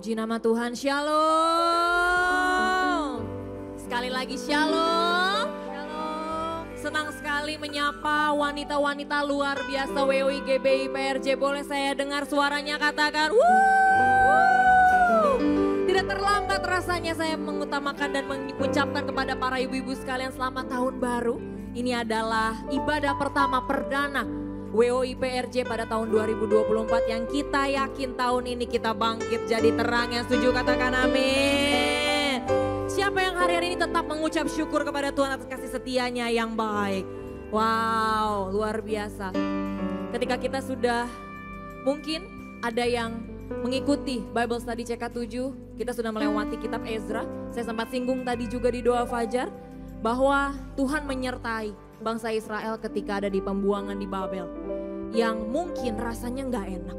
Puji nama Tuhan, Shalom. Sekali lagi Shalom. Shalom. Senang sekali menyapa wanita-wanita luar biasa WOI GBI PRJ. Boleh saya dengar suaranya, katakan wuh. Tidak terlambat rasanya saya mengutamakan dan mengucapkan kepada para ibu-ibu sekalian selamat tahun baru. Ini adalah ibadah pertama perdana WOI PRJ pada tahun 2024 yang kita yakin tahun ini kita bangkit jadi terang. Yang setuju katakan amin. Siapa yang hari-hari ini tetap mengucap syukur kepada Tuhan atas kasih setianya yang baik. Wow, luar biasa. Ketika kita sudah mungkin ada yang mengikuti Bible Study CK7, kita sudah melewati kitab Ezra. Saya sempat singgung tadi juga di doa fajar bahwa Tuhan menyertai bangsa Israel ketika ada di pembuangan di Babel. Yang mungkin rasanya gak enak,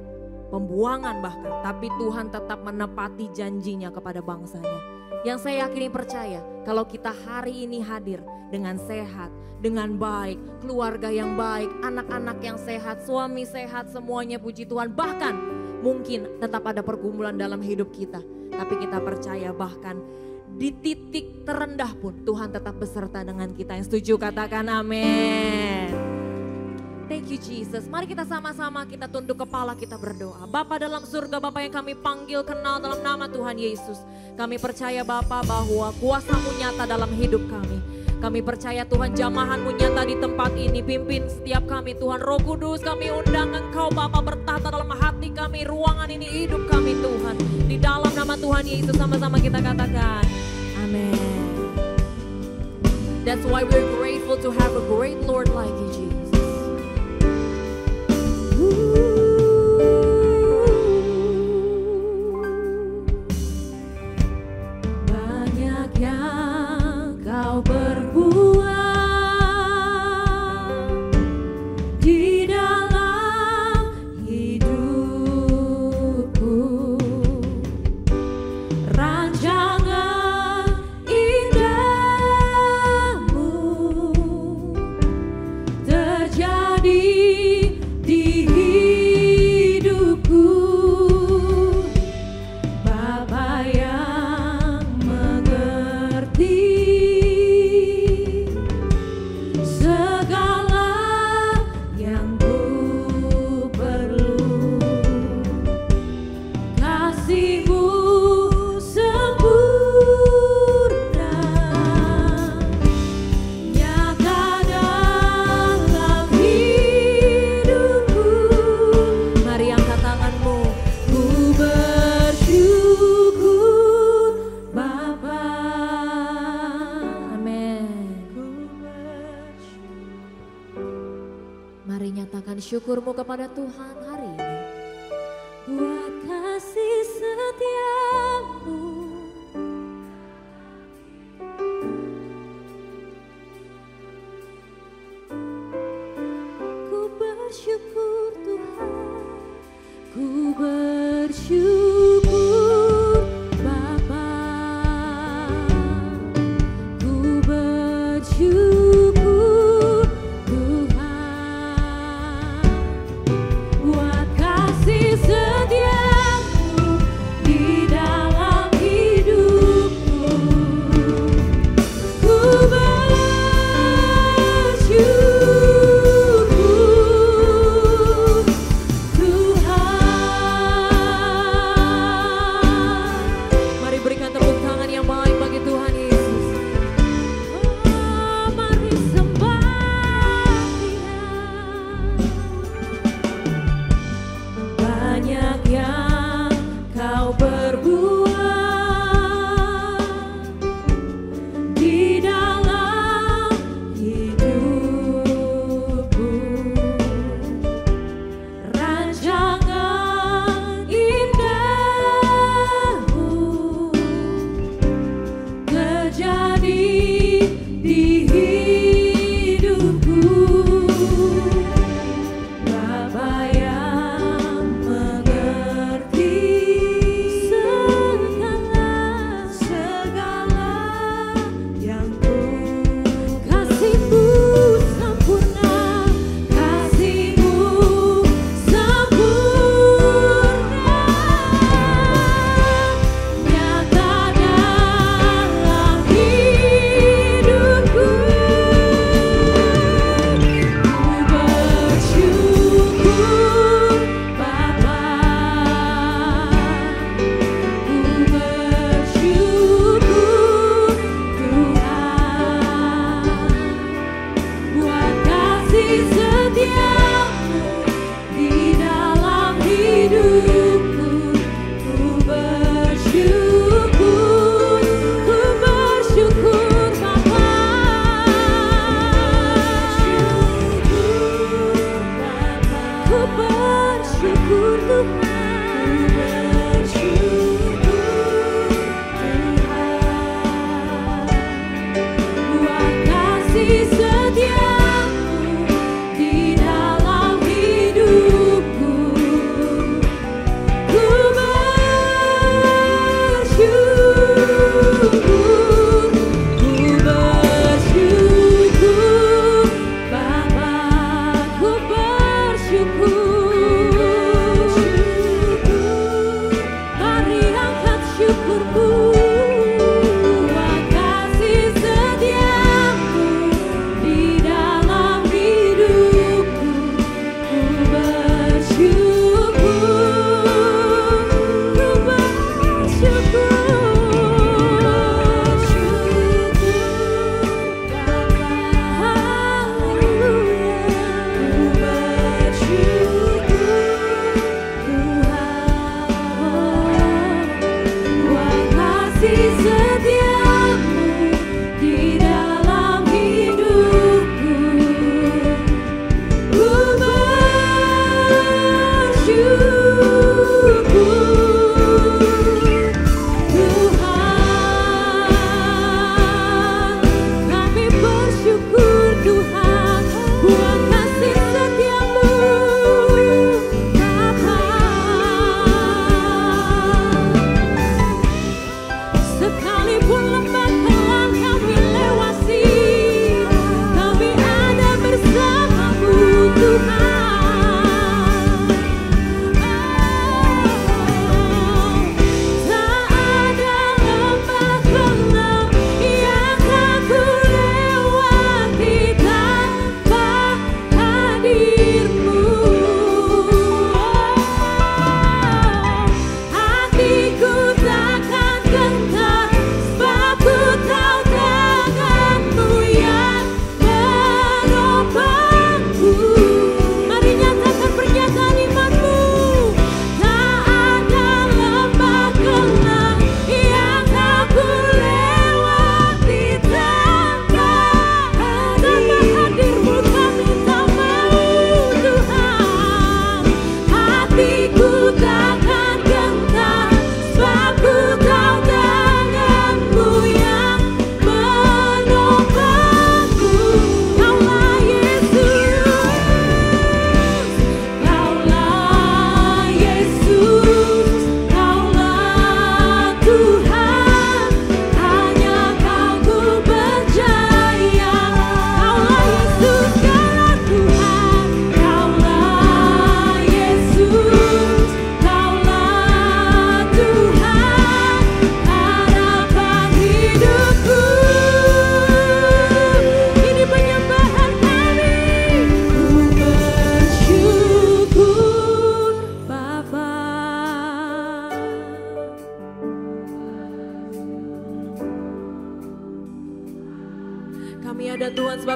pembuangan bahkan. Tapi Tuhan tetap menepati janjinya kepada bangsanya. Yang saya yakini percaya kalau kita hari ini hadir dengan sehat, dengan baik, keluarga yang baik, anak-anak yang sehat, suami sehat, semuanya puji Tuhan. Bahkan mungkin tetap ada pergumulan dalam hidup kita. Tapi kita percaya bahkan di titik terendah pun Tuhan tetap beserta dengan kita. Yang setuju katakan amin. Thank you Jesus. Mari kita sama-sama kita tunduk kepala, kita berdoa. Bapa dalam surga, Bapa yang kami panggil kenal dalam nama Tuhan Yesus. Kami percaya Bapa bahwa kuasa-Mu nyata dalam hidup kami. Kami percaya Tuhan jamahan-Mu nyata di tempat ini. Pimpin setiap kami Tuhan. Roh Kudus, kami undang Engkau Bapa bertata dalam hati kami. Ruangan ini, hidup kami Tuhan. Di dalam nama Tuhan Yesus sama-sama kita katakan amin. That's why we're grateful to have a great Lord like you Jesus. Banyak yang Kau berbuat di dalam hidupku. Rancangan indahmu terjadi di hidupku. Bapa yang mengerti segala yang ku perlu. Kasih-Mu sempurna nyata dalam hidupku. Mari angkat tanganmu. Ku bersyukur Bapa. Amin. Mari nyatakan syukurmu kepada Tuhan hari ini. Buat kasih setiamu, ku bersyukur Tuhan. Ku bersyukur Bapa. Ku bersyukur Tuhan. Buat kasih setiamu di dalam hidupku. Ku bersyukur Tuhan.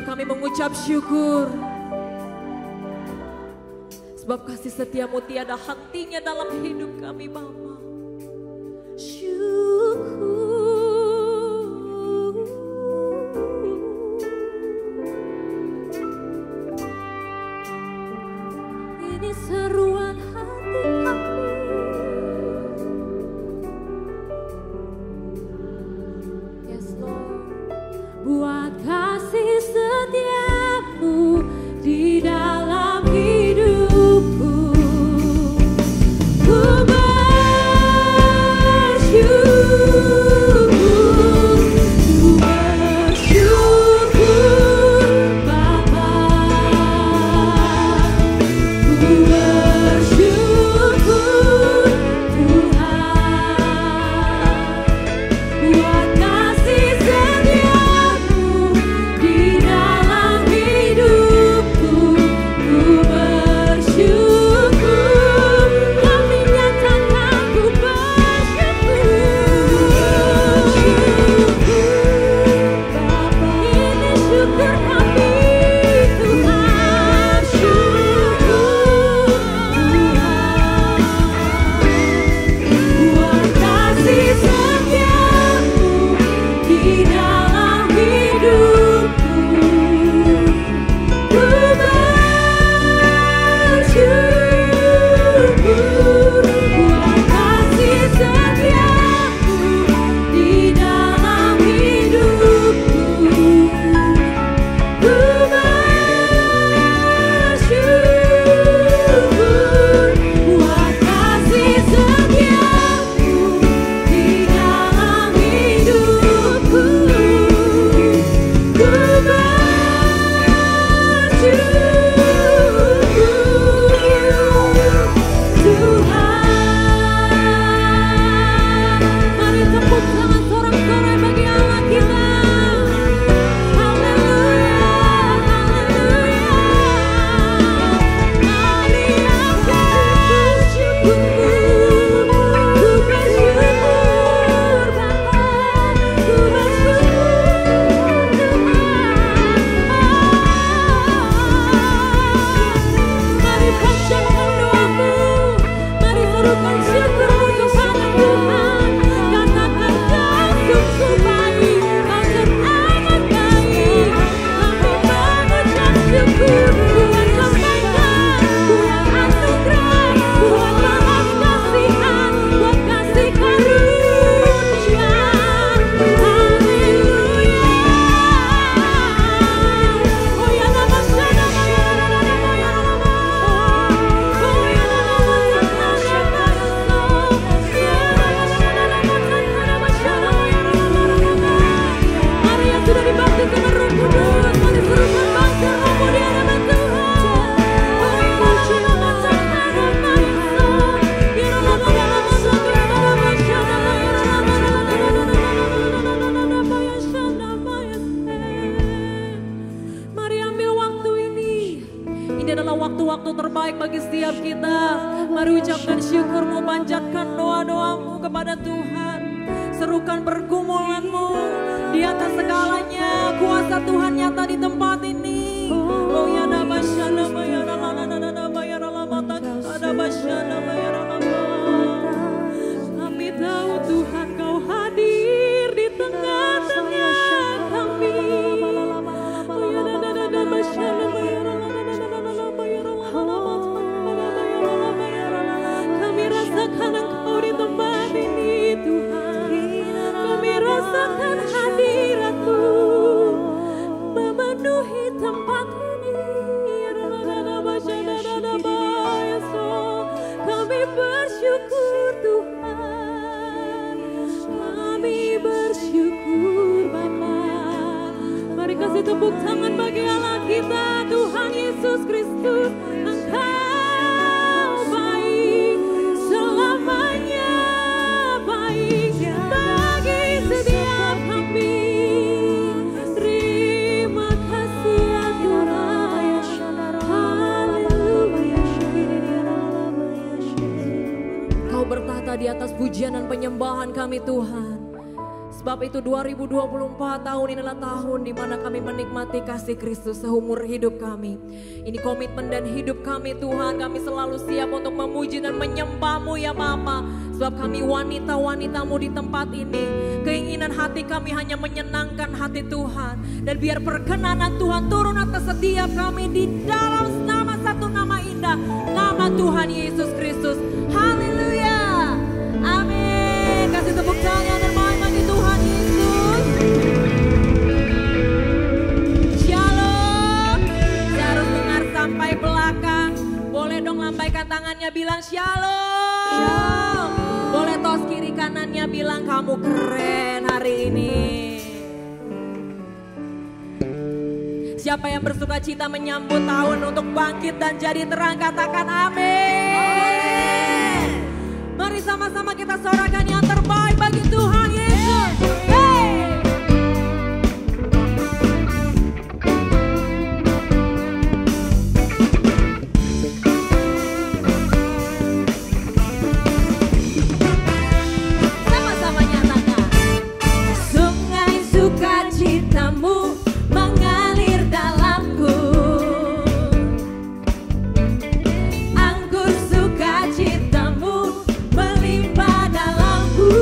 Sebab kami mengucap syukur. Sebab kasih setiamu tiada hentinya dalam hidup kami Bapa. Syukur. Ini seruan hati kami. Yes Lord. Buat kasih setiamu di dalam hidupku, ku bersyukur, ku bersyukur Bapa, ku bersyukur Tuhan, buat kasih setiamu di dalam hidupku, ku bersyukur, kami nyatakan ku bersyukur Bapa, ini syukur kami Tuhan, syukur Tuhan, buat kasih setiamu di dalam hidupku, ku bersyukur, buat kasih setiamu di dalam hidupku, ku bersyukur, buat kasih setiamu di dalam hidupku, ku bersyukur Tuhan. Mari tepuk tangan sorak-sorai bagi Allah kita. Haleluya, haleluya. Mari aku bersyukur, ku bersyukur Bapa, ku bersyukur Tuhan. Mari panjatkan doamu, mari serukan syukurmu kepada Tuhan. Katakan Kau sungguh baik, Kau teramat baik. Kami mengucap syukur buat kebaikan, buat anugerah, buat belas kasihan, buat kasih karunia. Haleluya. Oh ya nama sana, oh ya nama sana, oh ya nama mari yang sudah dibaptis dengan Roh Kudus, mari serukan bangsa rohmu di hadapan Tuhan. Oh ya nama sana, ya nama mari ambil waktu ini. Ini adalah waktu-waktu terbaik bagi setiap kita. Mari ucapkan syukurmu, panjatkan doa-doamu kepada Tuhan. Serukan pergumulanmu di atas segalanya. Kuasa Tuhan nyata di tempat ini. Oh ya nama syana bayara lana bayara lamata ada basyana bayara lama. Kami tahu Tuhan Kau hadir di tengah-tengah kami. Oh ya nama basyana bayara lana bayara lama. Kami rasakan Engkau di tempat ini Tuhan. Kami rasakan hadirat-Mu memenuhi tempat ini. Kami bersyukur Tuhan. Kami bersyukur Bapa. Mari kasih tepuk tangan bagi Allah kita, Tuhan Yesus Kristus. Engkau baik, selamanya baik bagi setiap kami. Terima kasih ya Tuhan. Haleluya. Kau bertahta di atas pujian dan penyembahan kami Tuhan. Sebab itu 2024 tahun ini adalah tahun di mana kami menikmati kasih Kristus seumur hidup kami. Ini komitmen dan hidup kami Tuhan. Kami selalu siap untuk memuji dan menyembah-Mu ya Bapa. Sebab kami wanita-wanita-Mu di tempat ini. Keinginan hati kami hanya menyenangkan hati Tuhan. Dan biar perkenanan Tuhan turun atas setiap kami di dalam nama satu nama indah. Nama Tuhan Yesus Kristus. Haleluya. Amin. Kasih tepuk tangan dan bagi Tuhan Yesus. Shalom. Saya harus dengar sampai belakang. Boleh dong lambaikan tangannya bilang shalom. Shalom. Boleh tos kiri kanannya bilang kamu keren hari ini. Siapa yang bersuka cita menyambut tahun untuk bangkit dan jadi terang, katakan amin. Mari sama-sama kita sorakan yang terbaik bagi Tuhan Yesus. Hey! Sama-sama nyatakan. Sungai sukacitamu mengalir dalamku. Anggur sukacitamu melimpah dalamku.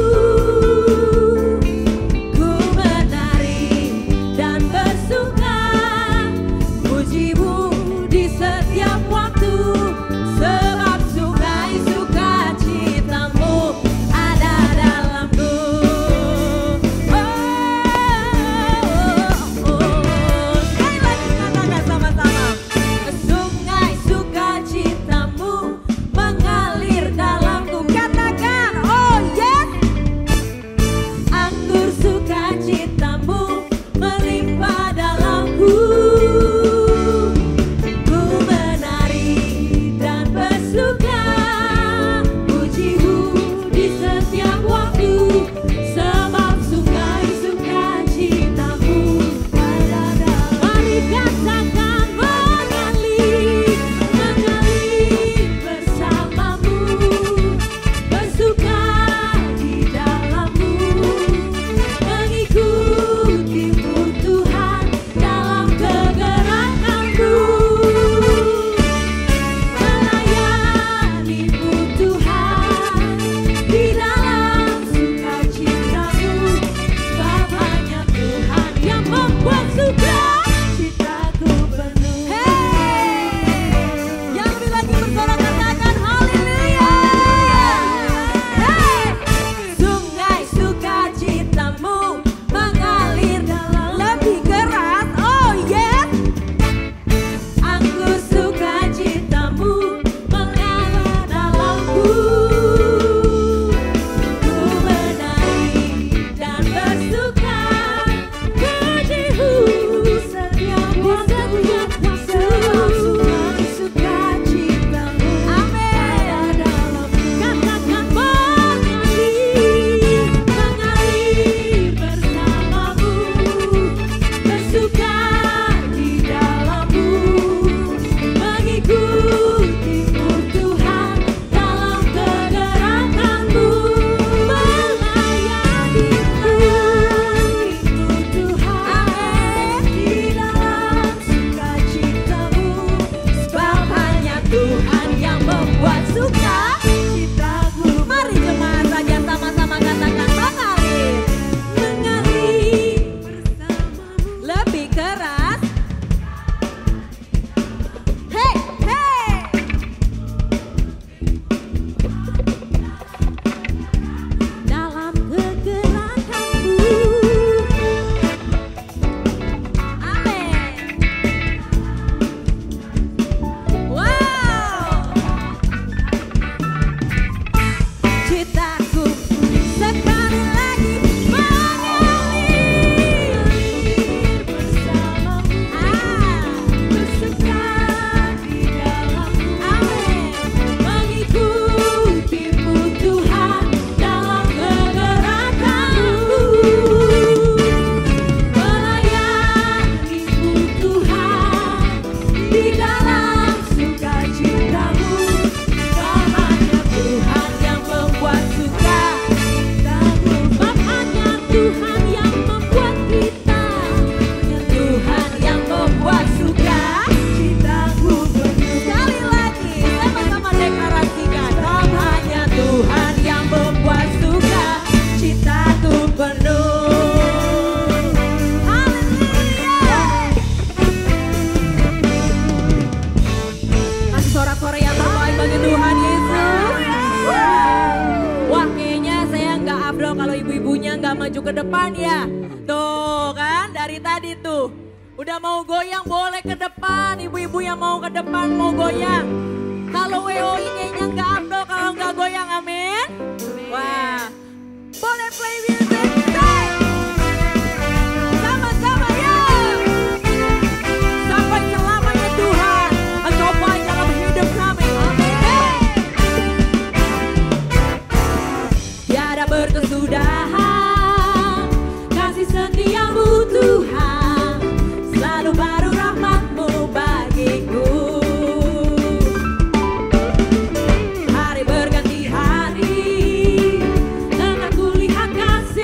maju ke depan ya. Tuh kan dari tadi tuh. Udah mau goyang boleh ke depan. Ibu-ibu yang mau ke depan mau goyang. Kalau WOI kayaknya nggak abdol kalau nggak goyang, amin. Wah, boleh play music. Sama-sama ya. Sampai selamanya Tuhan Engkau baik dalam hidup kami. Amin. Tiada berkesudahan kasih setiamu Tuhan, selalu baru rahmat-Mu bagiku. Hari berganti hari, engkau kulihat kasih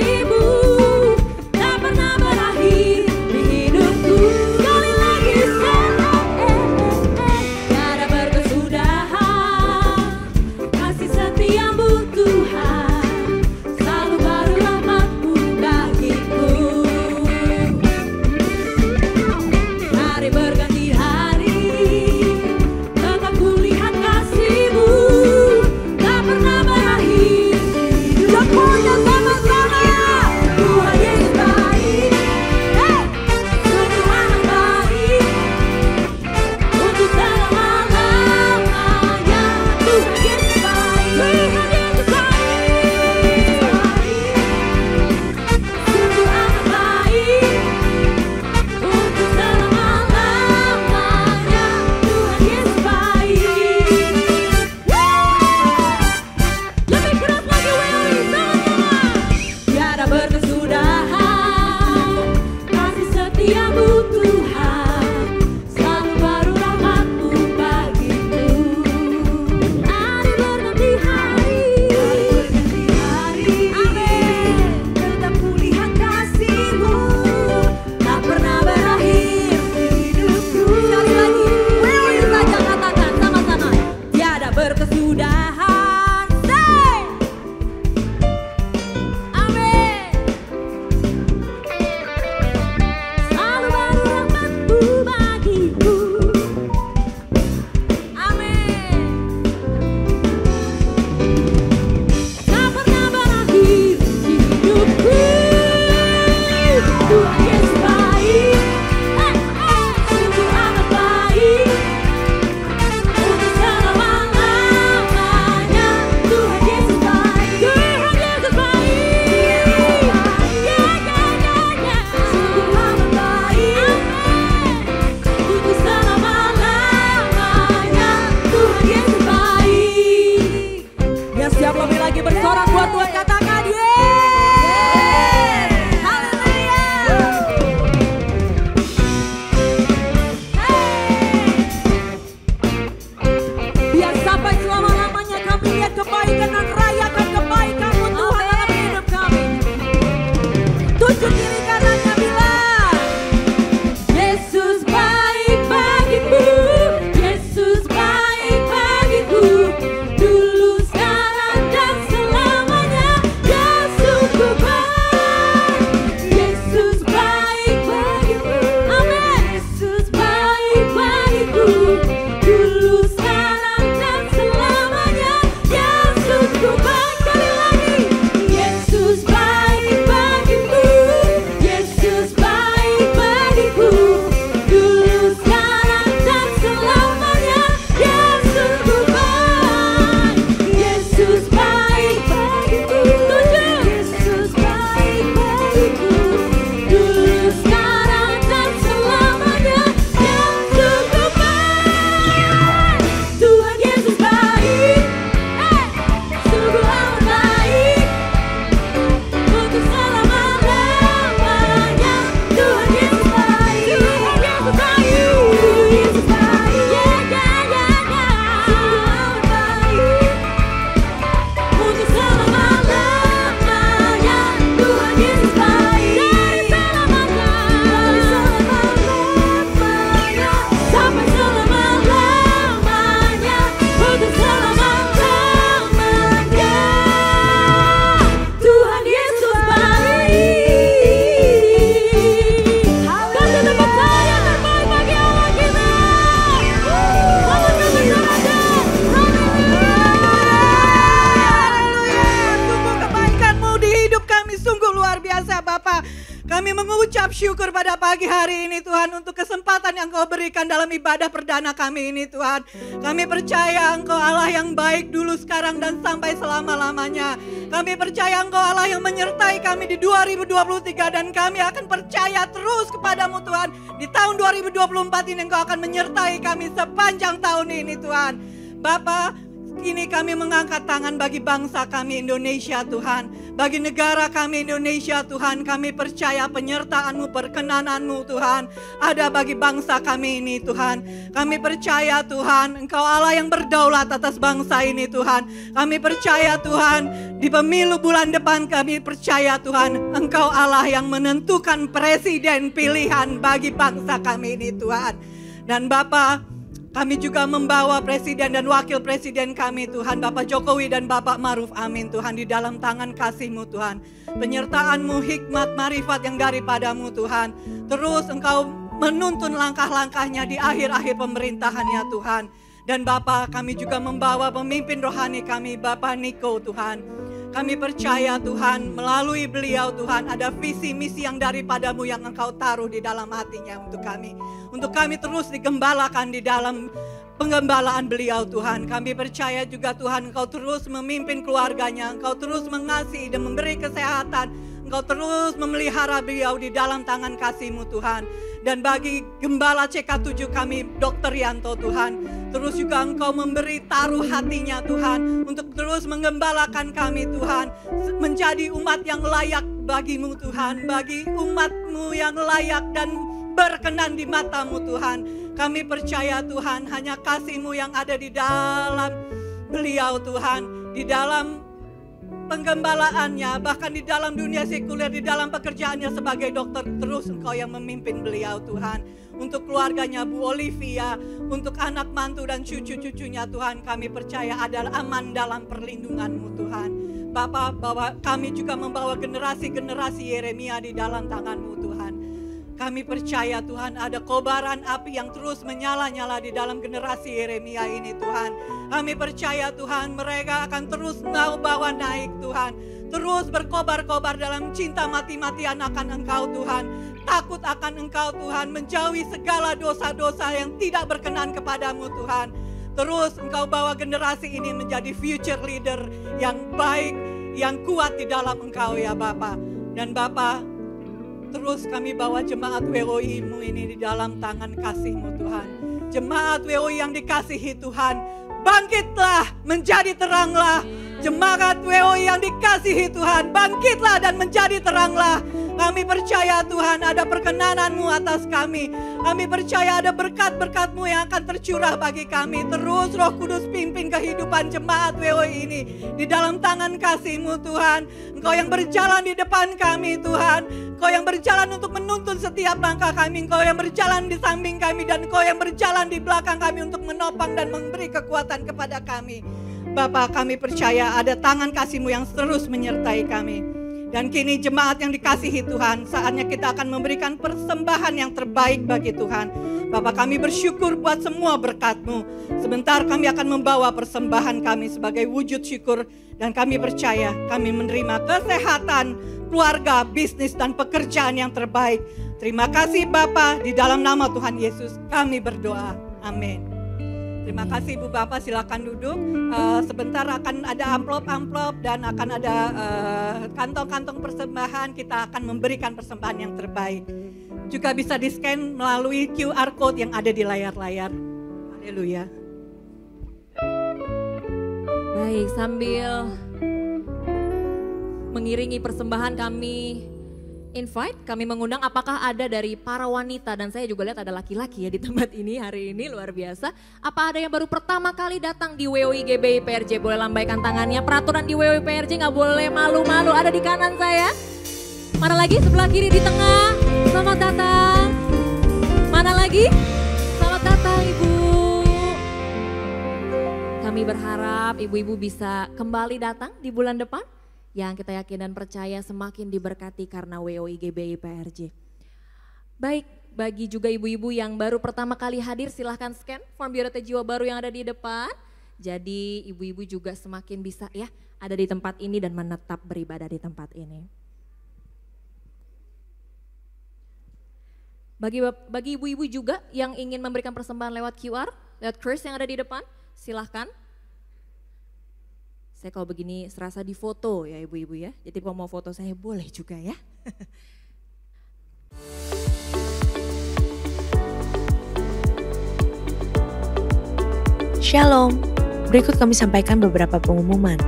pagi hari ini Tuhan untuk kesempatan yang Kau berikan dalam ibadah perdana kami ini Tuhan. Kami percaya Engkau Allah yang baik dulu, sekarang dan sampai selama-lamanya. Kami percaya Engkau Allah yang menyertai kami di 2023 dan kami akan percaya terus kepadamu Tuhan. Di tahun 2024 ini Engkau akan menyertai kami sepanjang tahun ini Tuhan. Bapa, kini kami mengangkat tangan bagi bangsa kami Indonesia Tuhan. Bagi negara kami Indonesia Tuhan, kami percaya penyertaan-Mu, perkenanan-Mu Tuhan ada bagi bangsa kami ini Tuhan. Kami percaya Tuhan, Engkau Allah yang berdaulat atas bangsa ini Tuhan. Kami percaya Tuhan, di pemilu bulan depan kami percaya Tuhan, Engkau Allah yang menentukan presiden pilihan bagi bangsa kami ini Tuhan. Dan Bapa, kami juga membawa presiden dan wakil presiden kami Tuhan, Bapak Jokowi dan Bapak Maruf Amin Tuhan, di dalam tangan kasih-Mu Tuhan. Penyertaan-Mu, hikmat, marifat yang daripadamu Tuhan. Terus Engkau menuntun langkah-langkahnya di akhir-akhir pemerintahannya Tuhan. Dan Bapak, kami juga membawa pemimpin rohani kami, Bapak Niko Tuhan. Kami percaya Tuhan, melalui beliau Tuhan ada visi misi yang daripadamu yang Engkau taruh di dalam hatinya untuk kami. Untuk kami terus digembalakan di dalam penggembalaan beliau Tuhan. Kami percaya juga Tuhan, Engkau terus memimpin keluarganya, Engkau terus mengasihi dan memberi kesehatan, Engkau terus memelihara beliau di dalam tangan kasih-Mu Tuhan. Dan bagi Gembala CK7 kami, Dr. Yanto Tuhan, terus juga Engkau memberi taruh hatinya Tuhan, untuk terus menggembalakan kami Tuhan, menjadi umat yang layak bagi-Mu Tuhan, bagi umat-Mu yang layak dan berkenan di mata-Mu Tuhan. Kami percaya Tuhan, hanya kasih-Mu yang ada di dalam beliau Tuhan, di dalam penggembalaannya, bahkan di dalam dunia sekuler, di dalam pekerjaannya sebagai dokter, terus Engkau yang memimpin beliau Tuhan. Untuk keluarganya Bu Olivia, untuk anak mantu dan cucu-cucunya Tuhan, kami percaya adalah aman dalam perlindungan-Mu Tuhan. Bapa, bahwa kami juga membawa generasi-generasi Yeremia di dalam tangan-Mu Tuhan. Kami percaya Tuhan ada kobaran api yang terus menyala-nyala di dalam generasi Yeremia ini Tuhan. Kami percaya Tuhan mereka akan terus bawa naik Tuhan. Terus berkobar-kobar dalam cinta mati-matian akan Engkau Tuhan. Takut akan Engkau Tuhan, menjauhi segala dosa-dosa yang tidak berkenan kepadamu Tuhan. Terus Engkau bawa generasi ini menjadi future leader yang baik, yang kuat di dalam Engkau ya Bapa. Dan Bapa, terus kami bawa jemaat WOI-Mu ini di dalam tangan kasih-Mu Tuhan. Jemaat WOI yang dikasihi Tuhan, bangkitlah menjadi teranglah. Jemaat WOI yang dikasihi Tuhan, bangkitlah dan menjadi teranglah. Kami percaya Tuhan ada perkenanan-Mu atas kami. Kami percaya ada berkat-berkat-Mu yang akan tercurah bagi kami. Terus Roh Kudus pimpin kehidupan jemaat WOI ini di dalam tangan kasih-Mu Tuhan. Engkau yang berjalan di depan kami Tuhan. Engkau yang berjalan untuk menuntun setiap langkah kami. Engkau yang berjalan di samping kami dan Engkau yang berjalan di belakang kami untuk menopang dan memberi kekuatan kepada kami. Bapa, kami percaya ada tangan kasih-Mu yang terus menyertai kami. Dan kini jemaat yang dikasihi Tuhan, saatnya kita akan memberikan persembahan yang terbaik bagi Tuhan. Bapak, kami bersyukur buat semua berkat-Mu. Sebentar kami akan membawa persembahan kami sebagai wujud syukur. Dan kami percaya kami menerima kesehatan, keluarga, bisnis, dan pekerjaan yang terbaik. Terima kasih Bapak, di dalam nama Tuhan Yesus kami berdoa. Amin. Terima kasih Ibu Bapak, silakan duduk. Sebentar akan ada amplop-amplop dan akan ada kantong-kantong persembahan. Kita akan memberikan persembahan yang terbaik. Juga bisa di-scan melalui QR Code yang ada di layar-layar. Haleluya. Baik, sambil mengiringi persembahan kami mengundang apakah ada dari para wanita, dan saya juga lihat ada laki-laki ya di tempat ini hari ini, luar biasa. Apa ada yang baru pertama kali datang di WOI GBI PRJ, boleh lambaikan tangannya. Peraturan di WOI PRJ nggak boleh malu-malu, ada di kanan saya. Mana lagi? Sebelah kiri, di tengah. Selamat datang. Mana lagi? Selamat datang Ibu. Kami berharap ibu-ibu bisa kembali datang di bulan depan, yang kita yakin dan percaya semakin diberkati karena WOI GBI PRJ. Baik, bagi juga ibu-ibu yang baru pertama kali hadir, silahkan scan form biodata jiwa baru yang ada di depan. Jadi ibu-ibu juga semakin bisa ya ada di tempat ini dan menetap beribadah di tempat ini. Bagi ibu-ibu juga yang ingin memberikan persembahan lewat QR, lewat kris yang ada di depan, silahkan. Saya kalau begini serasa difoto ya ibu-ibu ya, jadi kalau mau foto saya boleh juga ya. Shalom, berikut kami sampaikan beberapa pengumuman.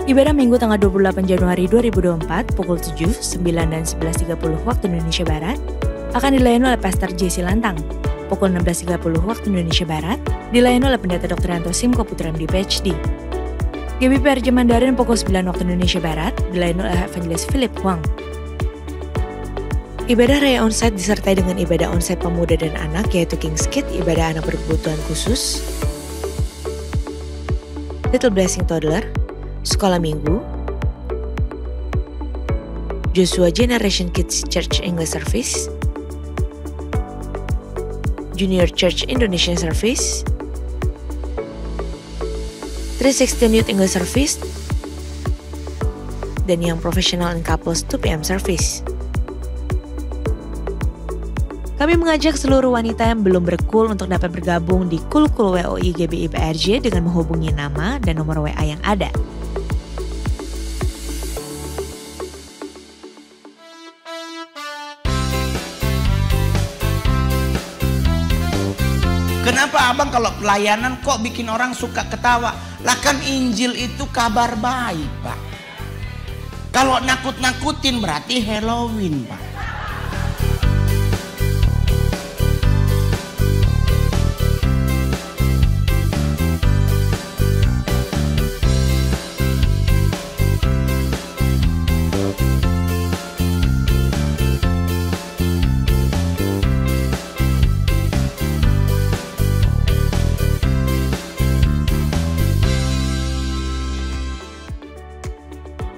Ibadah Minggu tanggal 28 Januari 2024 pukul 7, 9, dan 11.30 waktu Indonesia Barat akan dilayani oleh Pastor Jesse Lantang. Pukul 16.30 waktu Indonesia Barat dilayani oleh Pendeta Dr. Anto Simko Putra MD PhD. GBPRJ Mandarin pukul 9 waktu Indonesia Barat dilayani oleh Evangelis Philip Huang. Ibadah Raya Onsite disertai dengan ibadah onsite pemuda dan anak yaitu King's Kids, ibadah anak berkebutuhan khusus, Little Blessing Toddler, Sekolah Minggu, Joshua Generation Kids Church English Service, Junior Church Indonesian Service, 316 Youth English Service, dan yang Professional and Couples 2 PM Service. Kami mengajak seluruh wanita yang belum berkul untuk dapat bergabung di Kul-Kul WOI GBI PRJ dengan menghubungi nama dan nomor WA yang ada. Kenapa abang kalau pelayanan kok bikin orang suka ketawa? Lah kan Injil itu kabar baik, Pak. Kalau nakut-nakutin berarti Halloween, Pak.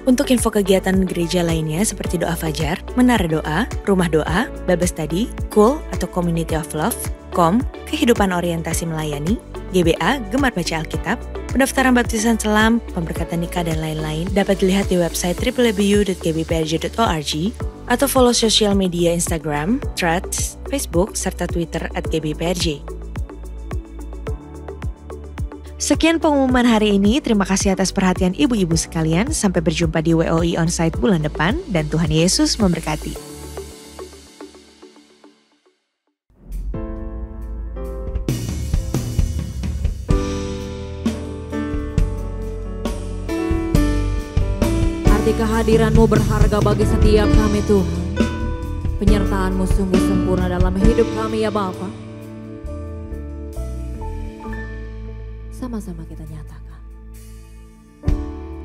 Untuk info kegiatan gereja lainnya seperti doa fajar, menara doa, rumah doa, Bible study, Kul atau Community of Love, KOM, kehidupan orientasi melayani, GBA, gemar baca Alkitab, pendaftaran baptisan selam, pemberkatan nikah dan lain-lain dapat dilihat di website www.gbprj.org atau follow sosial media Instagram, Threads, Facebook, serta Twitter @gbprj. Sekian pengumuman hari ini, terima kasih atas perhatian ibu-ibu sekalian. Sampai berjumpa di WOI Onsite bulan depan dan Tuhan Yesus memberkati. Arti kehadiran-Mu berharga bagi setiap kami Tuhan. Penyertaan-Mu sungguh sempurna dalam hidup kami ya Bapa. Sama-sama kita nyatakan.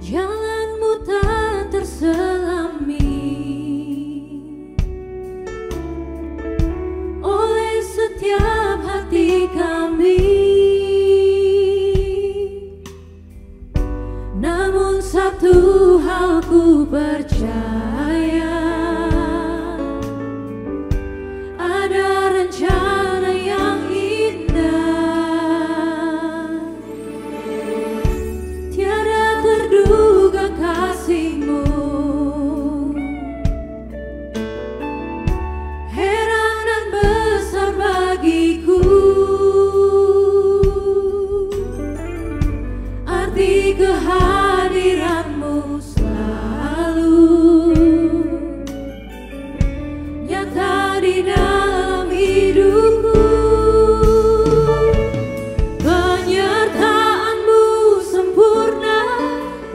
Jalan-Mu tak terselami oleh setiap hati kami. Namun satu hal ku percaya, ada rencana yang indah. Kasih-Mu heran dan besar bagiku, arti kehadiran-Mu selalu nyata di dalam hidupku. Penyertaan-Mu sempurna,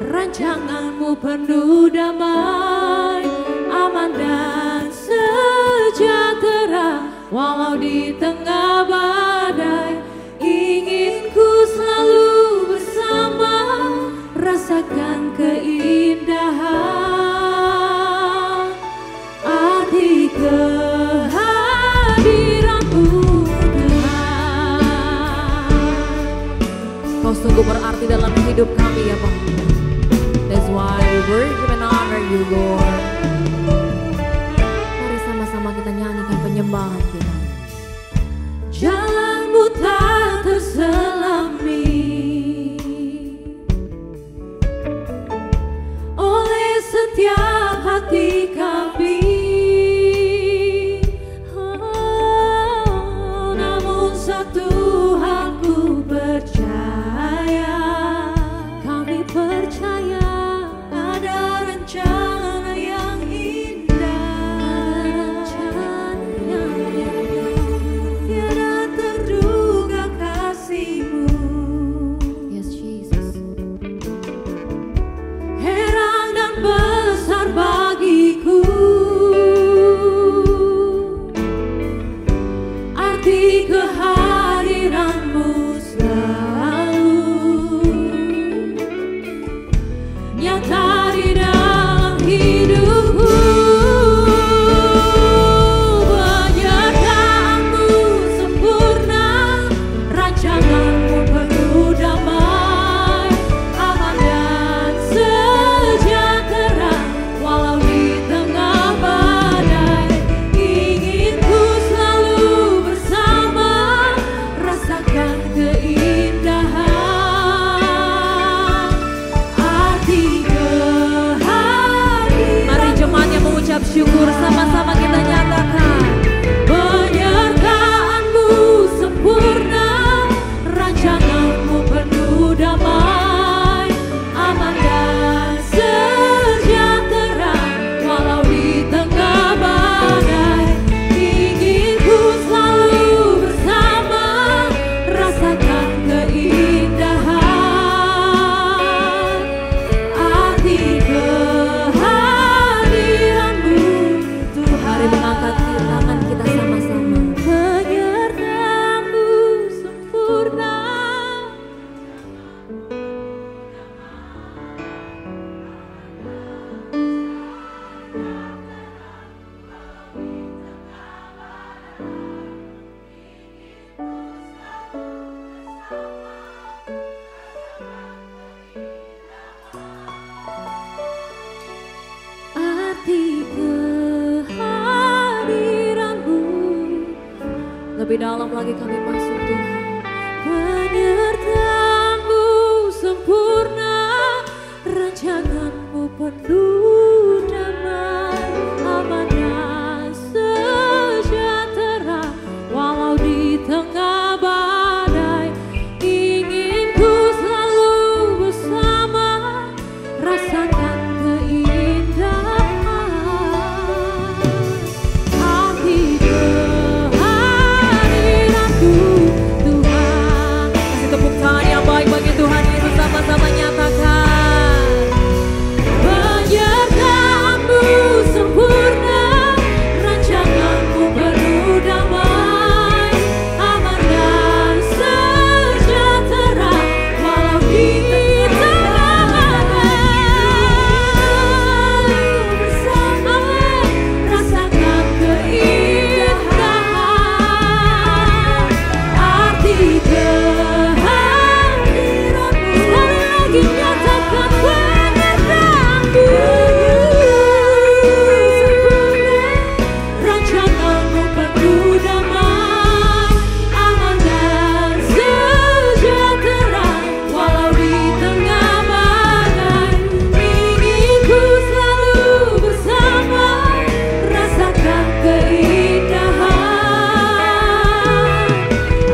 rancangan-Mu penuh damai, aman dan sejahtera. Walau di tengah badai, ingin ku selalu bersama, rasakan keindahan arti kehadiran-Mu Tuhan. Kau sungguh berarti dalam hidup kami ya Bapa. That's why we worship and honor You, Lord. Mari sama-sama kita nyanyikan penyembahan kita. Jalan-Mu tak terselami oleh setiap hati kami. Oh. Tuhan ku percaya, kami percaya ada rencana yang indah, tiada terduga kasih-Mu. Yes, Jesus. Heran dan besar bagiku arti kehadiran-Mu selalu nyata di dalam hidupku. Penyertaan-Mu sempurna, rancangan-Mu penuh damai, aman dan sejahtera walau di tengah badai. Ingin ku selalu bersama, rasakan keindahan arti kehadiran. Mari jemaat yang mengucap syukur sama-sama kita nyatakan. Penyertaan-Mu sempurna, rancangan-Mu penuh damai, aman dan sejahtera walau di tengah badai. Ingin ku selalu bersama, rasakan keindahan arti kehadiran-Mu Tuhan. Mari mengangkat tangan kita sama-sama. Penyertaan-Mu sempurna. Arti kehadiran-Mu. Lebih dalam lagi kami masuk Tuhan. Penyertaan-Mu sempurna, rancangan-Mu penuh damai, aman dan sejahtera walau di tengah badai. Ingin ku selalu bersama, rasakan keindahan arti kehadiran-Mu Tuhan. Kasih tepuk tangan yang baik bagi Tuhan Yesus, sama-sama nyatakan. Penyertaan-Mu sempurna, rancangan-Mu penuh damai, aman dan sejahtera walau di tengah badai. Bersama rasakan keindahan arti kehadiran-Mu. Sekali lagi nyatakan penyertaan-Mu sempurna, rancangan-Mu penuh damai, aman dan sejahtera walau di tengah badai. Ingin ku selalu bersama, rasakan keindahan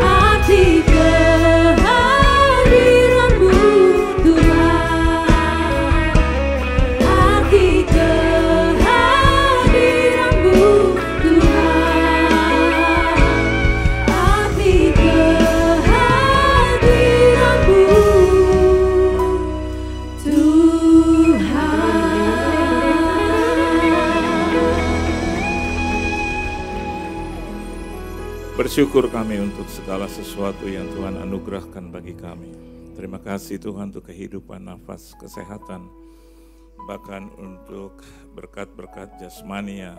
arti kehadiran-Mu Tuhan. Arti kehadiran-Mu Tuhan. Arti kehadiran-Mu Tuhan. Bersyukur kami untuk segala sesuatu yang Tuhan anugerahkan bagi kami. Terima kasih Tuhan untuk kehidupan, nafas, kesehatan, bahkan untuk berkat-berkat jasmania,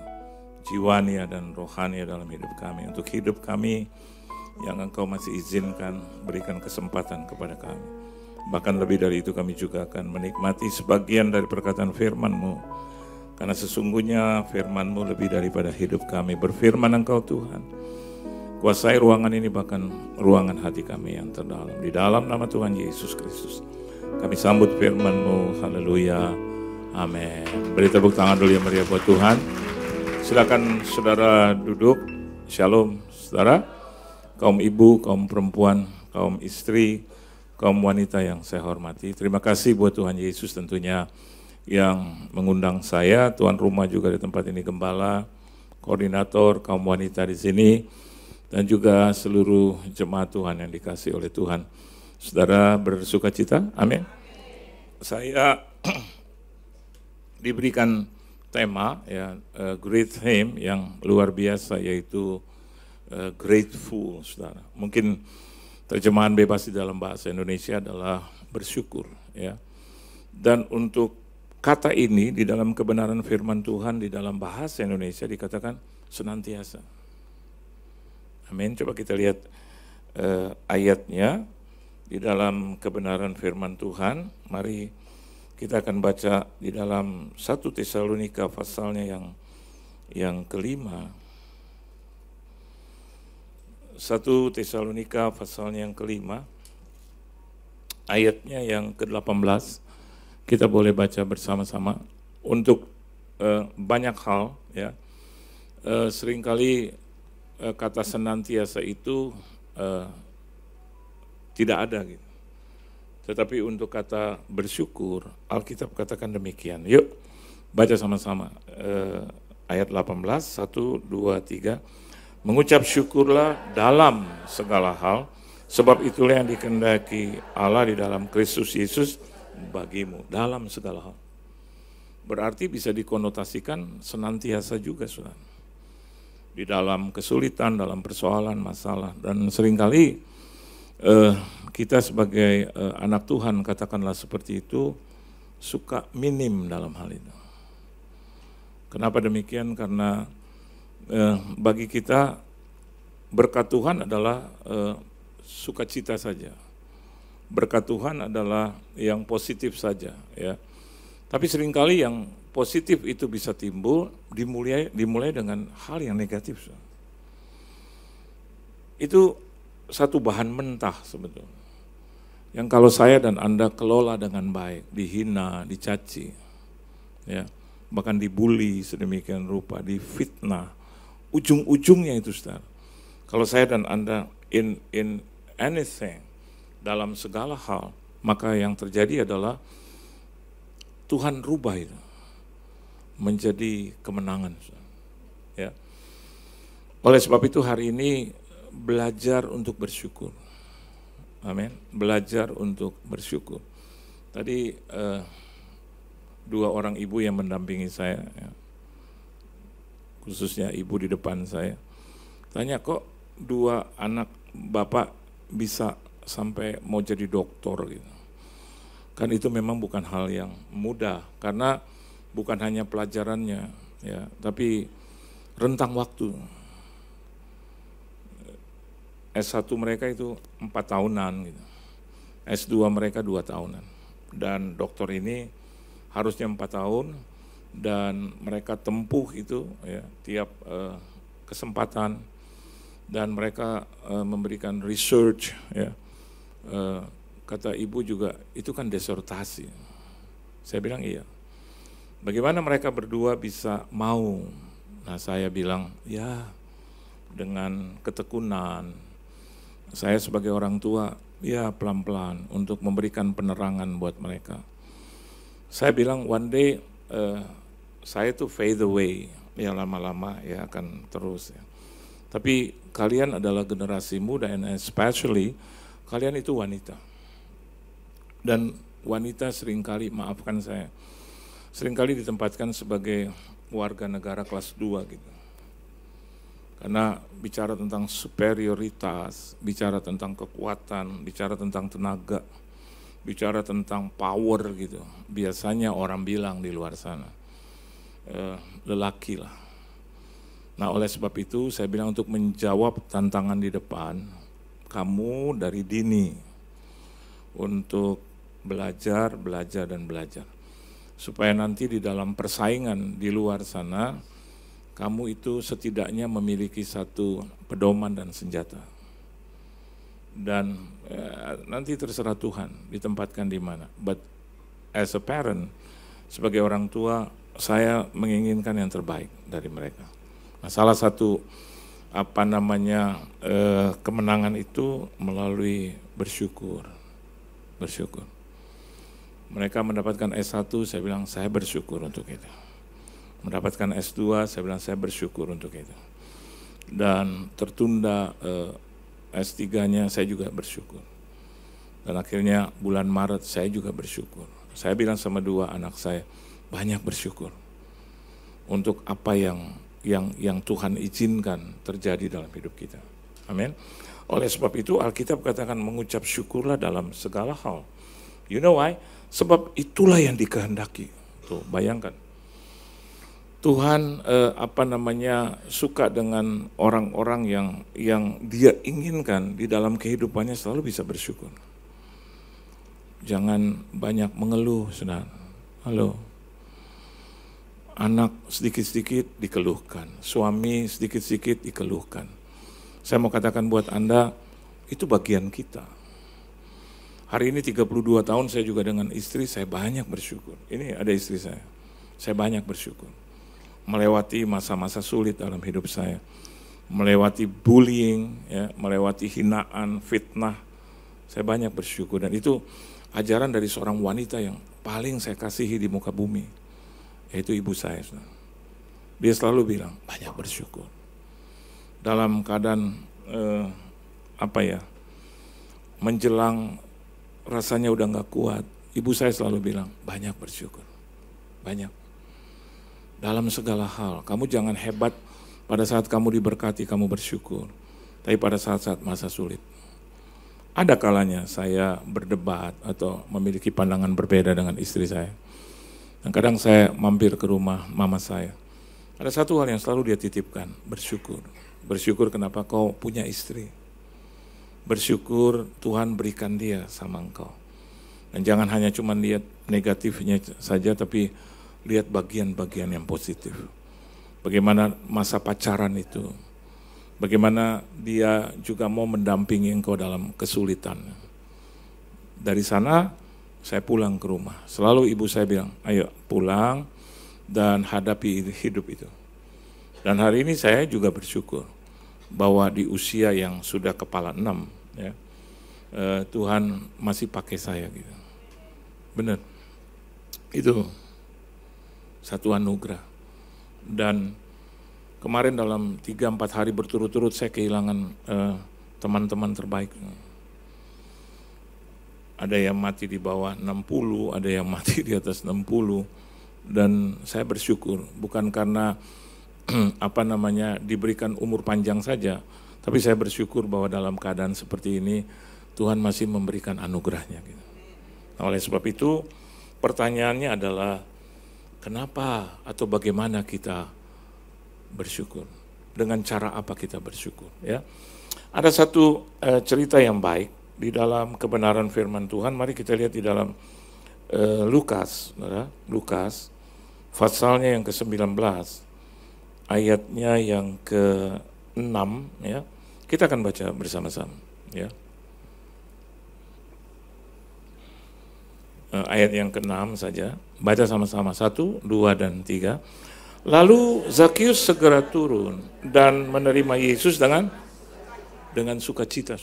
jiwania, dan rohania dalam hidup kami. Untuk hidup kami yang Engkau masih izinkan, berikan kesempatan kepada kami. Bahkan lebih dari itu kami juga akan menikmati sebagian dari perkataan firman-Mu. Karena sesungguhnya firman-Mu lebih daripada hidup kami. Berfirman Engkau Tuhan, kuasai ruangan ini, bahkan ruangan hati kami yang terdalam. Di dalam nama Tuhan Yesus Kristus, kami sambut firman-Mu. Haleluya. Amin. Beri tepuk tangan dulu yang meriah buat Tuhan. Silakan saudara duduk. Shalom saudara. kaum ibu, kaum perempuan, kaum istri, kaum wanita yang saya hormati. Terima kasih buat Tuhan Yesus tentunya yang mengundang saya, tuan rumah juga di tempat ini, gembala, koordinator, kaum wanita di sini, dan juga seluruh jemaat Tuhan yang dikasih oleh Tuhan. Saudara bersuka cita, amin. Saya diberikan tema, ya, great theme yang luar biasa, yaitu grateful, saudara. Mungkin terjemahan bebas di dalam bahasa Indonesia adalah bersyukur, ya. Dan untuk kata ini di dalam kebenaran firman Tuhan di dalam bahasa Indonesia dikatakan senantiasa. Amin. Coba kita lihat ayatnya di dalam kebenaran firman Tuhan. Mari kita akan baca di dalam 1 Tesalonika pasalnya yang kelima. 1 Tesalonika pasalnya yang kelima, ayatnya yang ke-18. Kita boleh baca bersama-sama untuk banyak hal, ya. Seringkali kata senantiasa itu tidak ada gitu. Tetapi untuk kata bersyukur, Alkitab katakan demikian. Yuk baca sama-sama ayat 18, 1, 2, 3. Mengucap syukurlah dalam segala hal, sebab itulah yang dikehendaki Allah di dalam Kristus Yesus bagimu, dalam segala hal. Berarti bisa dikonotasikan senantiasa juga, saudara. Di dalam kesulitan, dalam persoalan, masalah, dan seringkali kita sebagai anak Tuhan, katakanlah seperti itu, suka minim dalam hal itu. Kenapa demikian? Karena bagi kita berkat Tuhan adalah sukacita saja. Berkat Tuhan adalah yang positif saja, ya. Tapi seringkali yang positif itu bisa timbul dimulai dengan hal yang negatif. Itu satu bahan mentah sebetulnya. Yang kalau saya dan Anda kelola dengan baik, dihina, dicaci, ya, bahkan dibully sedemikian rupa, difitnah, ujung-ujungnya itu, saudara. Kalau saya dan Anda in anything, dalam segala hal, maka yang terjadi adalah Tuhan rubah itu menjadi kemenangan, ya. Oleh sebab itu hari ini belajar untuk bersyukur. Amin. Belajar untuk bersyukur. Tadi 2 orang ibu yang mendampingi saya, ya, khususnya ibu di depan saya, tanya, kok 2 anak bapak bisa sampai mau jadi dokter gitu. Kan itu memang bukan hal yang mudah, karena bukan hanya pelajarannya, ya, tapi rentang waktu. S1 mereka itu 4 tahunan gitu. S2 mereka 2 tahunan. Dan dokter ini harusnya 4 tahun, dan mereka tempuh itu, ya, tiap kesempatan, dan mereka memberikan research, ya. Kata ibu juga, itu kan disertasi. Saya bilang iya. Bagaimana mereka berdua bisa mau? Nah, saya bilang, ya, dengan ketekunan. Saya sebagai orang tua, ya pelan-pelan untuk memberikan penerangan buat mereka. Saya bilang one day saya tuh fade away, ya lama-lama ya akan terus, ya. Tapi kalian adalah generasi muda, and especially kalian itu wanita. Dan wanita seringkali, maafkan saya, seringkali ditempatkan sebagai warga negara kelas 2 gitu. Karena bicara tentang superioritas, bicara tentang kekuatan, bicara tentang tenaga, bicara tentang power gitu. Biasanya orang bilang di luar sana, lelaki lah. Nah, oleh sebab itu saya bilang untuk menjawab tantangan di depan, kamu dari dini untuk belajar, dan belajar. Supaya nanti di dalam persaingan di luar sana, kamu itu setidaknya memiliki satu pedoman dan senjata. Dan nanti terserah Tuhan ditempatkan di mana. But as a parent, sebagai orang tua, saya menginginkan yang terbaik dari mereka. Nah, salah satu kemenangan itu melalui bersyukur. Mereka mendapatkan S1, saya bilang saya bersyukur untuk itu. Mendapatkan S2, saya bilang saya bersyukur untuk itu. Dan tertunda S3-nya, saya juga bersyukur. Dan akhirnya bulan Maret saya juga bersyukur. Saya bilang sama 2 anak saya, banyak bersyukur untuk apa yang Tuhan izinkan terjadi dalam hidup kita. Amin. Oleh sebab itu Alkitab katakan mengucap syukurlah dalam segala hal. You know why? Sebab itulah yang dikehendaki. Tuh, bayangkan. Tuhan suka dengan orang-orang yang dia inginkan di dalam kehidupannya selalu bisa bersyukur. Jangan banyak mengeluh, saudara. Halo. Anak sedikit-sedikit dikeluhkan, suami sedikit-sedikit dikeluhkan. Saya mau katakan buat Anda, itu bagian kita. Hari ini 32 tahun saya juga dengan istri, saya banyak bersyukur. Ini ada istri saya banyak bersyukur. Melewati masa-masa sulit dalam hidup saya. Melewati bullying, ya, melewati hinaan, fitnah. Saya banyak bersyukur dan itu ajaran dari seorang wanita yang paling saya kasihi di muka bumi. Yaitu ibu saya. Dia selalu bilang, banyak bersyukur. Dalam keadaan menjelang rasanya udah gak kuat, ibu saya selalu bilang, banyak bersyukur. Banyak. Dalam segala hal, kamu jangan hebat pada saat kamu diberkati, kamu bersyukur. Tapi pada saat-saat masa sulit. Ada kalanya saya berdebat atau memiliki pandangan berbeda dengan istri saya. Dan kadang saya mampir ke rumah mama saya. Ada satu hal yang selalu dia titipkan, bersyukur. Bersyukur kenapa kau punya istri. Bersyukur Tuhan berikan dia sama engkau. Dan jangan hanya cuma lihat negatifnya saja, tapi lihat bagian-bagian yang positif. Bagaimana masa pacaran itu. Bagaimana dia juga mau mendampingi engkau dalam kesulitan. Dari sana saya pulang ke rumah. Selalu ibu saya bilang, ayo pulang dan hadapi hidup itu. Dan hari ini saya juga bersyukur bahwa di usia yang sudah kepala 6, ya, Tuhan masih pakai saya gitu. Benar, itu satu anugerah. Dan kemarin dalam 3-4 hari berturut-turut saya kehilangan teman-teman terbaik. Ada yang mati di bawah 60, ada yang mati di atas 60. Dan saya bersyukur, bukan karena diberikan umur panjang saja, tapi saya bersyukur bahwa dalam keadaan seperti ini Tuhan masih memberikan anugerahnya. Gitu. Nah, oleh sebab itu pertanyaannya adalah kenapa atau bagaimana kita bersyukur? Dengan cara apa kita bersyukur? Ya, ada satu cerita yang baik di dalam kebenaran firman Tuhan. Mari kita lihat di dalam Lukas, pasalnya yang ke-19. Ayatnya yang ke-6, ya. Kita akan baca bersama-sama, ya. Ayat yang ke-6 saja. Baca sama-sama, 1, 2, dan 3. Lalu Zakius segera turun dan menerima Yesus dengan sukacita.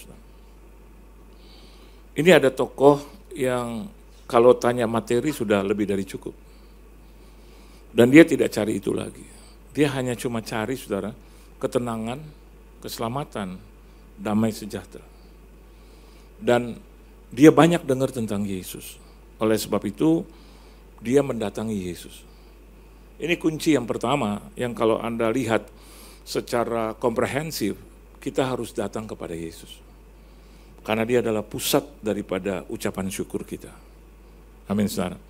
Ini ada tokoh yang kalau tanya materi sudah lebih dari cukup. Dan dia tidak cari itu lagi. Dia hanya cuma cari, saudara, ketenangan, keselamatan, damai sejahtera. Dan dia banyak dengar tentang Yesus. Oleh sebab itu, dia mendatangi Yesus. Ini kunci yang pertama, yang kalau Anda lihat secara komprehensif, kita harus datang kepada Yesus. Karena dia adalah pusat daripada ucapan syukur kita. Amin, saudara.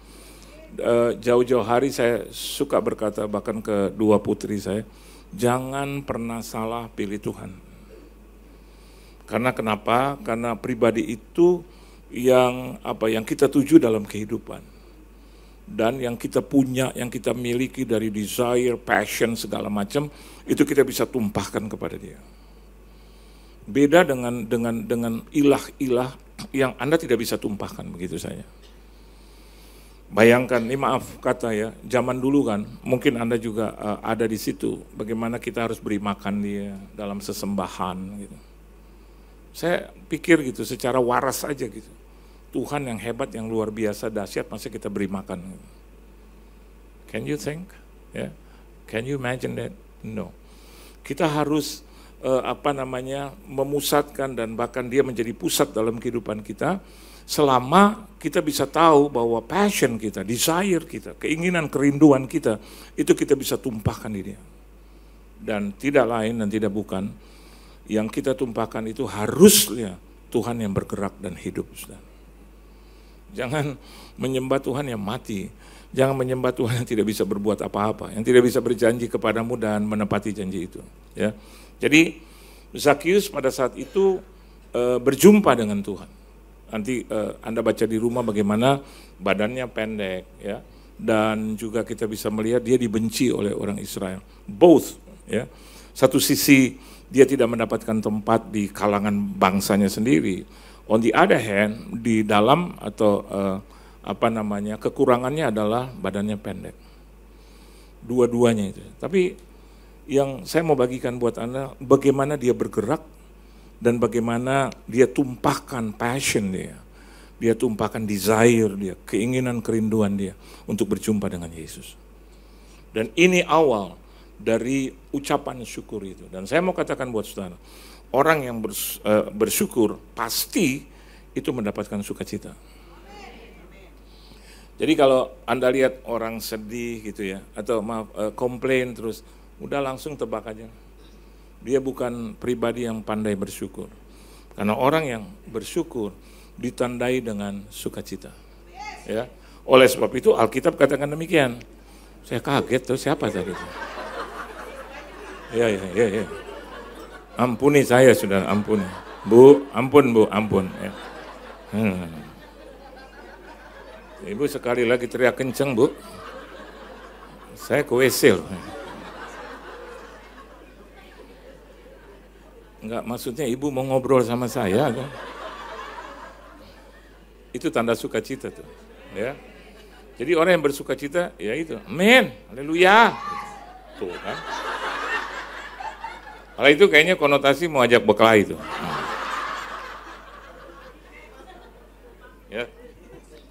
Jauh-jauh hari saya suka berkata bahkan ke 2 putri saya, jangan pernah salah pilih Tuhan. Karena kenapa? Karena pribadi itu yang kita tuju dalam kehidupan. Dan yang kita punya, yang kita miliki dari desire, passion, segala macam, itu kita bisa tumpahkan kepada dia. Beda dengan ilah-ilah yang Anda tidak bisa tumpahkan begitu saja. Bayangkan, ini maaf kata ya, zaman dulu kan, mungkin Anda juga ada di situ, bagaimana kita harus beri makan dia dalam sesembahan gitu. Saya pikir gitu, secara waras aja gitu. Tuhan yang hebat, yang luar biasa, dahsyat, masa kita beri makan gitu. Can you think? Yeah. Can you imagine that? No. Kita harus memusatkan dan bahkan dia menjadi pusat dalam kehidupan kita, selama kita bisa tahu bahwa passion kita, desire kita, keinginan, kerinduan kita, itu kita bisa tumpahkan di dia. Dan tidak lain dan tidak bukan, yang kita tumpahkan itu harusnya Tuhan yang bergerak dan hidup. Jangan menyembah Tuhan yang mati, jangan menyembah Tuhan yang tidak bisa berbuat apa-apa, yang tidak bisa berjanji kepadamu dan menepati janji itu. Ya. Jadi Zakius pada saat itu berjumpa dengan Tuhan. Nanti Anda baca di rumah bagaimana badannya pendek, ya, dan juga kita bisa melihat dia dibenci oleh orang Israel. Both, ya. Satu sisi dia tidak mendapatkan tempat di kalangan bangsanya sendiri. On the other hand, di dalam atau kekurangannya adalah badannya pendek. Dua-duanya itu. Tapi yang saya mau bagikan buat Anda, bagaimana dia bergerak dan bagaimana dia tumpahkan passion dia tumpahkan desire dia, keinginan, kerinduan dia untuk berjumpa dengan Yesus. Dan ini awal dari ucapan syukur itu. Dan saya mau katakan buat saudara, orang yang bersyukur pasti itu mendapatkan sukacita. Jadi kalau Anda lihat orang sedih gitu ya, atau komplain terus, udah langsung tebak aja. Dia bukan pribadi yang pandai bersyukur. Karena orang yang bersyukur ditandai dengan sukacita. Ya. Oleh sebab itu Alkitab katakan demikian. Saya kaget tuh, siapa tadi? Ya. Ampuni saya, saudara, ampuni. Bu, ampun. Ya. Ibu sekali lagi teriak kenceng, Bu. Saya ke WC loh. Enggak, maksudnya ibu mau ngobrol sama saya kan? Itu tanda sukacita tuh, ya. Jadi orang yang bersukacita, ya itu, amin, haleluya, tuh kan. Kalau itu kayaknya konotasi mau ajak berkelahi itu. Ya.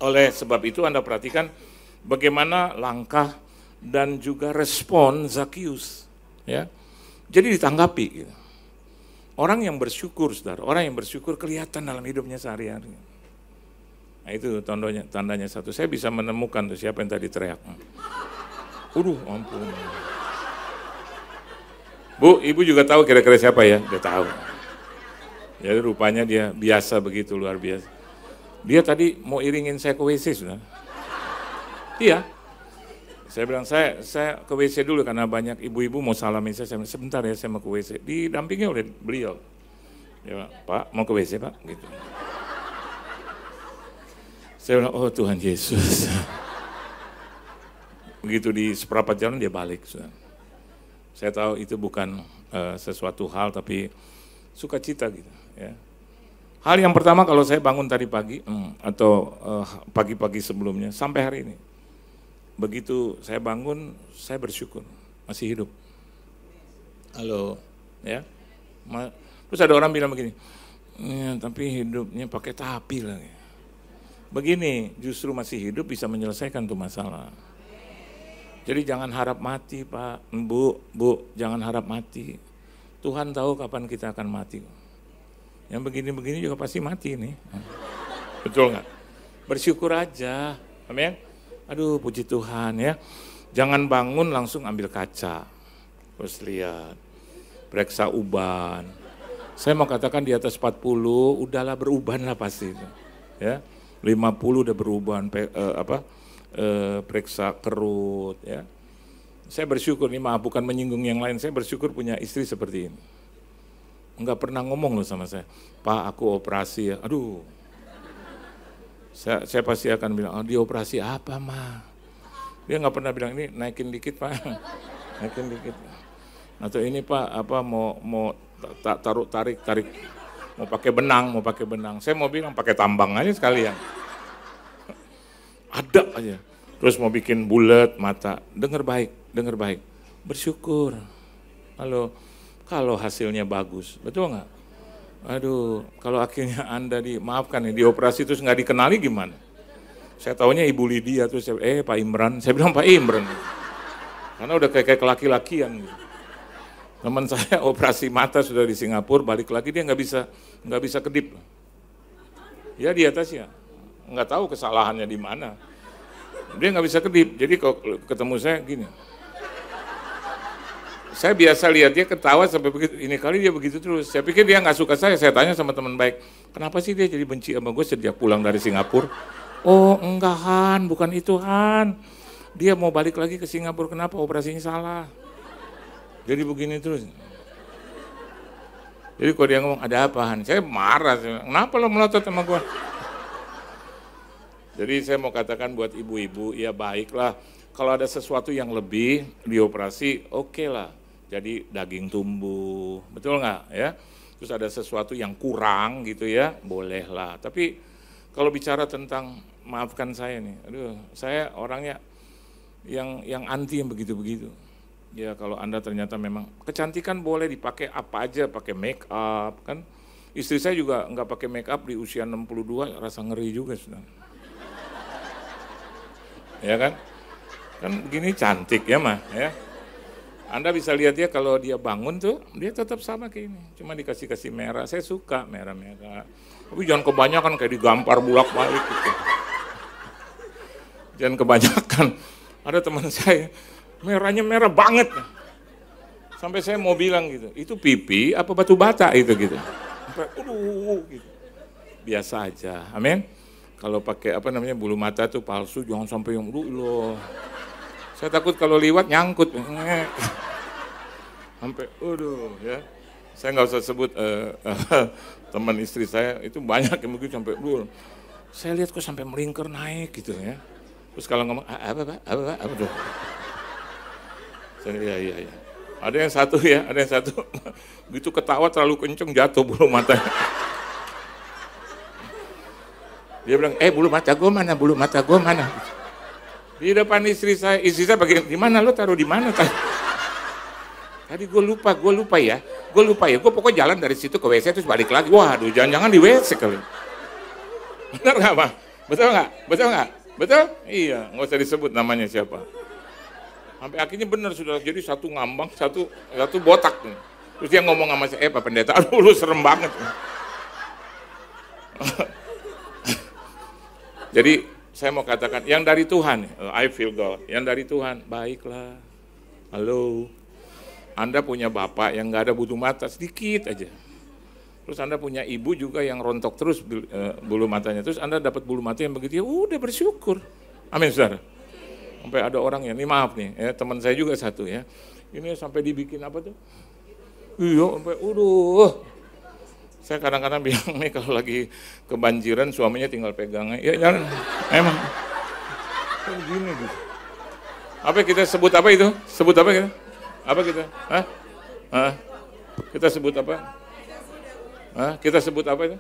Oleh sebab itu Anda perhatikan bagaimana langkah dan juga respon Zakius, ya. Jadi ditanggapi gitu. Orang yang bersyukur, saudara, orang yang bersyukur kelihatan dalam hidupnya sehari-hari. Nah itu tandanya satu. Saya bisa menemukan tuh siapa yang tadi teriak. Ampun. Bu, ibu juga tahu kira-kira siapa ya? Dia tahu. Jadi rupanya dia biasa begitu, luar biasa. Dia tadi mau iringin saya ke WC, saudara. Iya. Saya bilang, saya ke WC dulu karena banyak ibu-ibu mau salamin saya bilang, sebentar ya saya mau ke WC. Didampingi oleh beliau. Dia bilang, Pak mau ke WC Pak? Gitu. Saya bilang, oh Tuhan Yesus. Begitu di seperempat jalan dia balik. Saya tahu itu bukan sesuatu hal tapi sukacita gitu. Ya. Hal yang pertama kalau saya bangun tadi pagi atau pagi-pagi sebelumnya sampai hari ini. Begitu saya bangun, saya bersyukur, masih hidup. Halo, ya. Terus ada orang bilang begini, ya, tapi hidupnya pakai tapi lagi. Begini, justru masih hidup bisa menyelesaikan tuh masalah. Jadi jangan harap mati Pak, Bu, jangan harap mati. Tuhan tahu kapan kita akan mati. Yang begini-begini juga pasti mati nih. Betul nggak? Bersyukur aja, amin. Aduh puji Tuhan ya, jangan bangun langsung ambil kaca, terus lihat, periksa uban. Saya mau katakan di atas 40, udahlah beruban lah pasti. Ya, 50 udah beruban, periksa kerut. Ya. Saya bersyukur, ini maaf bukan menyinggung yang lain, saya bersyukur punya istri seperti ini. Enggak pernah ngomong loh sama saya, Pak aku operasi ya, aduh. Saya pasti akan bilang, oh, dia operasi apa mah? Dia nggak pernah bilang ini naikin dikit Pak, naikin dikit. Atau ini Pak mau tarik, mau pakai benang. Saya mau bilang pakai tambang aja sekalian. ada aja. Terus mau bikin bulat mata, dengar baik, bersyukur. Kalau hasilnya bagus, betul nggak? Aduh, kalau akhirnya Anda maafkan nih, dioperasi terus nggak dikenali gimana? Saya taunya Ibu Lydia, terus Pak Imran, saya bilang Pak Imran. Karena udah kayak laki-lakian gitu. Teman saya operasi mata sudah di Singapura, balik lagi dia nggak bisa kedip. Ya di atasnya, nggak tahu kesalahannya di mana. Dia nggak bisa kedip, jadi kalau ketemu saya gini. Saya biasa lihat dia ketawa sampai begitu, ini kali dia begitu terus. Saya pikir dia nggak suka saya tanya sama teman baik, kenapa sih dia jadi benci sama gue sejak pulang dari Singapura? Oh enggak Han, bukan itu Han. Dia mau balik lagi ke Singapura, kenapa operasinya salah? Jadi begini terus. Jadi kalau dia ngomong, ada apa Han? Saya marah, kenapa lo melotot sama gue? Jadi saya mau katakan buat ibu-ibu, ya baiklah. Kalau ada sesuatu yang lebih dioperasi, oke lah. Jadi daging tumbuh, betul nggak ya? Terus ada sesuatu yang kurang gitu ya, bolehlah. Tapi kalau bicara tentang, maafkan saya nih, aduh, saya orangnya yang anti yang begitu-begitu. Ya kalau Anda ternyata memang, kecantikan boleh dipakai apa aja, pakai make up kan. Istri saya juga nggak pakai make up di usia 62, rasa ngeri juga sudah. Ya kan? Kan begini cantik ya mah ya. Anda bisa lihat dia kalau dia bangun tuh, dia tetap sama kayak ini. Cuma dikasih merah, saya suka merah-merah. Tapi jangan kebanyakan kayak digampar bulak-balik gitu. Jangan kebanyakan. Ada teman saya, merahnya merah banget. Sampai saya mau bilang gitu, itu pipi apa batu bata itu gitu. Sampai gitu. Biasa aja, amin. Kalau pakai bulu mata tuh palsu, jangan sampai yang loh. Saya takut kalau liwat nyangkut. Sampai, ya. Saya nggak usah sebut teman istri saya, itu banyak yang begitu sampai, saya lihat kok sampai melingkar naik gitu ya. Terus kalau ngomong, apa tuh? Saya, iya. Ada yang satu, begitu ketawa terlalu kenceng jatuh bulu matanya. Dia bilang, bulu mata gue mana? Di depan istri saya bagian di mana, lo taruh di mana tadi gue lupa ya, gue pokoknya jalan dari situ ke WC terus balik lagi, waduh jangan-jangan di WC kali. Benar nggak Pak? Betul nggak? Betul? Iya, nggak usah disebut namanya siapa. Sampai akhirnya benar sudah jadi satu ngambang, satu botak. Terus dia ngomong sama saya, Pak Pendeta, aduh lu serem banget. Jadi saya mau katakan, yang dari Tuhan, I feel God, yang dari Tuhan, baiklah. Halo, Anda punya bapak yang nggak ada bulu mata, sedikit aja. Terus Anda punya ibu juga yang rontok terus bulu matanya, terus Anda dapat bulu mata yang begitu, ya udah bersyukur. Amin, saudara. Sampai ada orang ini maaf nih, ya, teman saya juga satu ya, ini sampai dibikin apa tuh? Iya, sampai saya kadang-kadang bilang nih kalau lagi kebanjiran suaminya tinggal pegangnya, ya jangan, emang begini gitu. Apa kita sebut apa itu? Sebut apa kita? Apa kita? Kita sebut apa? Kita sebut apa itu?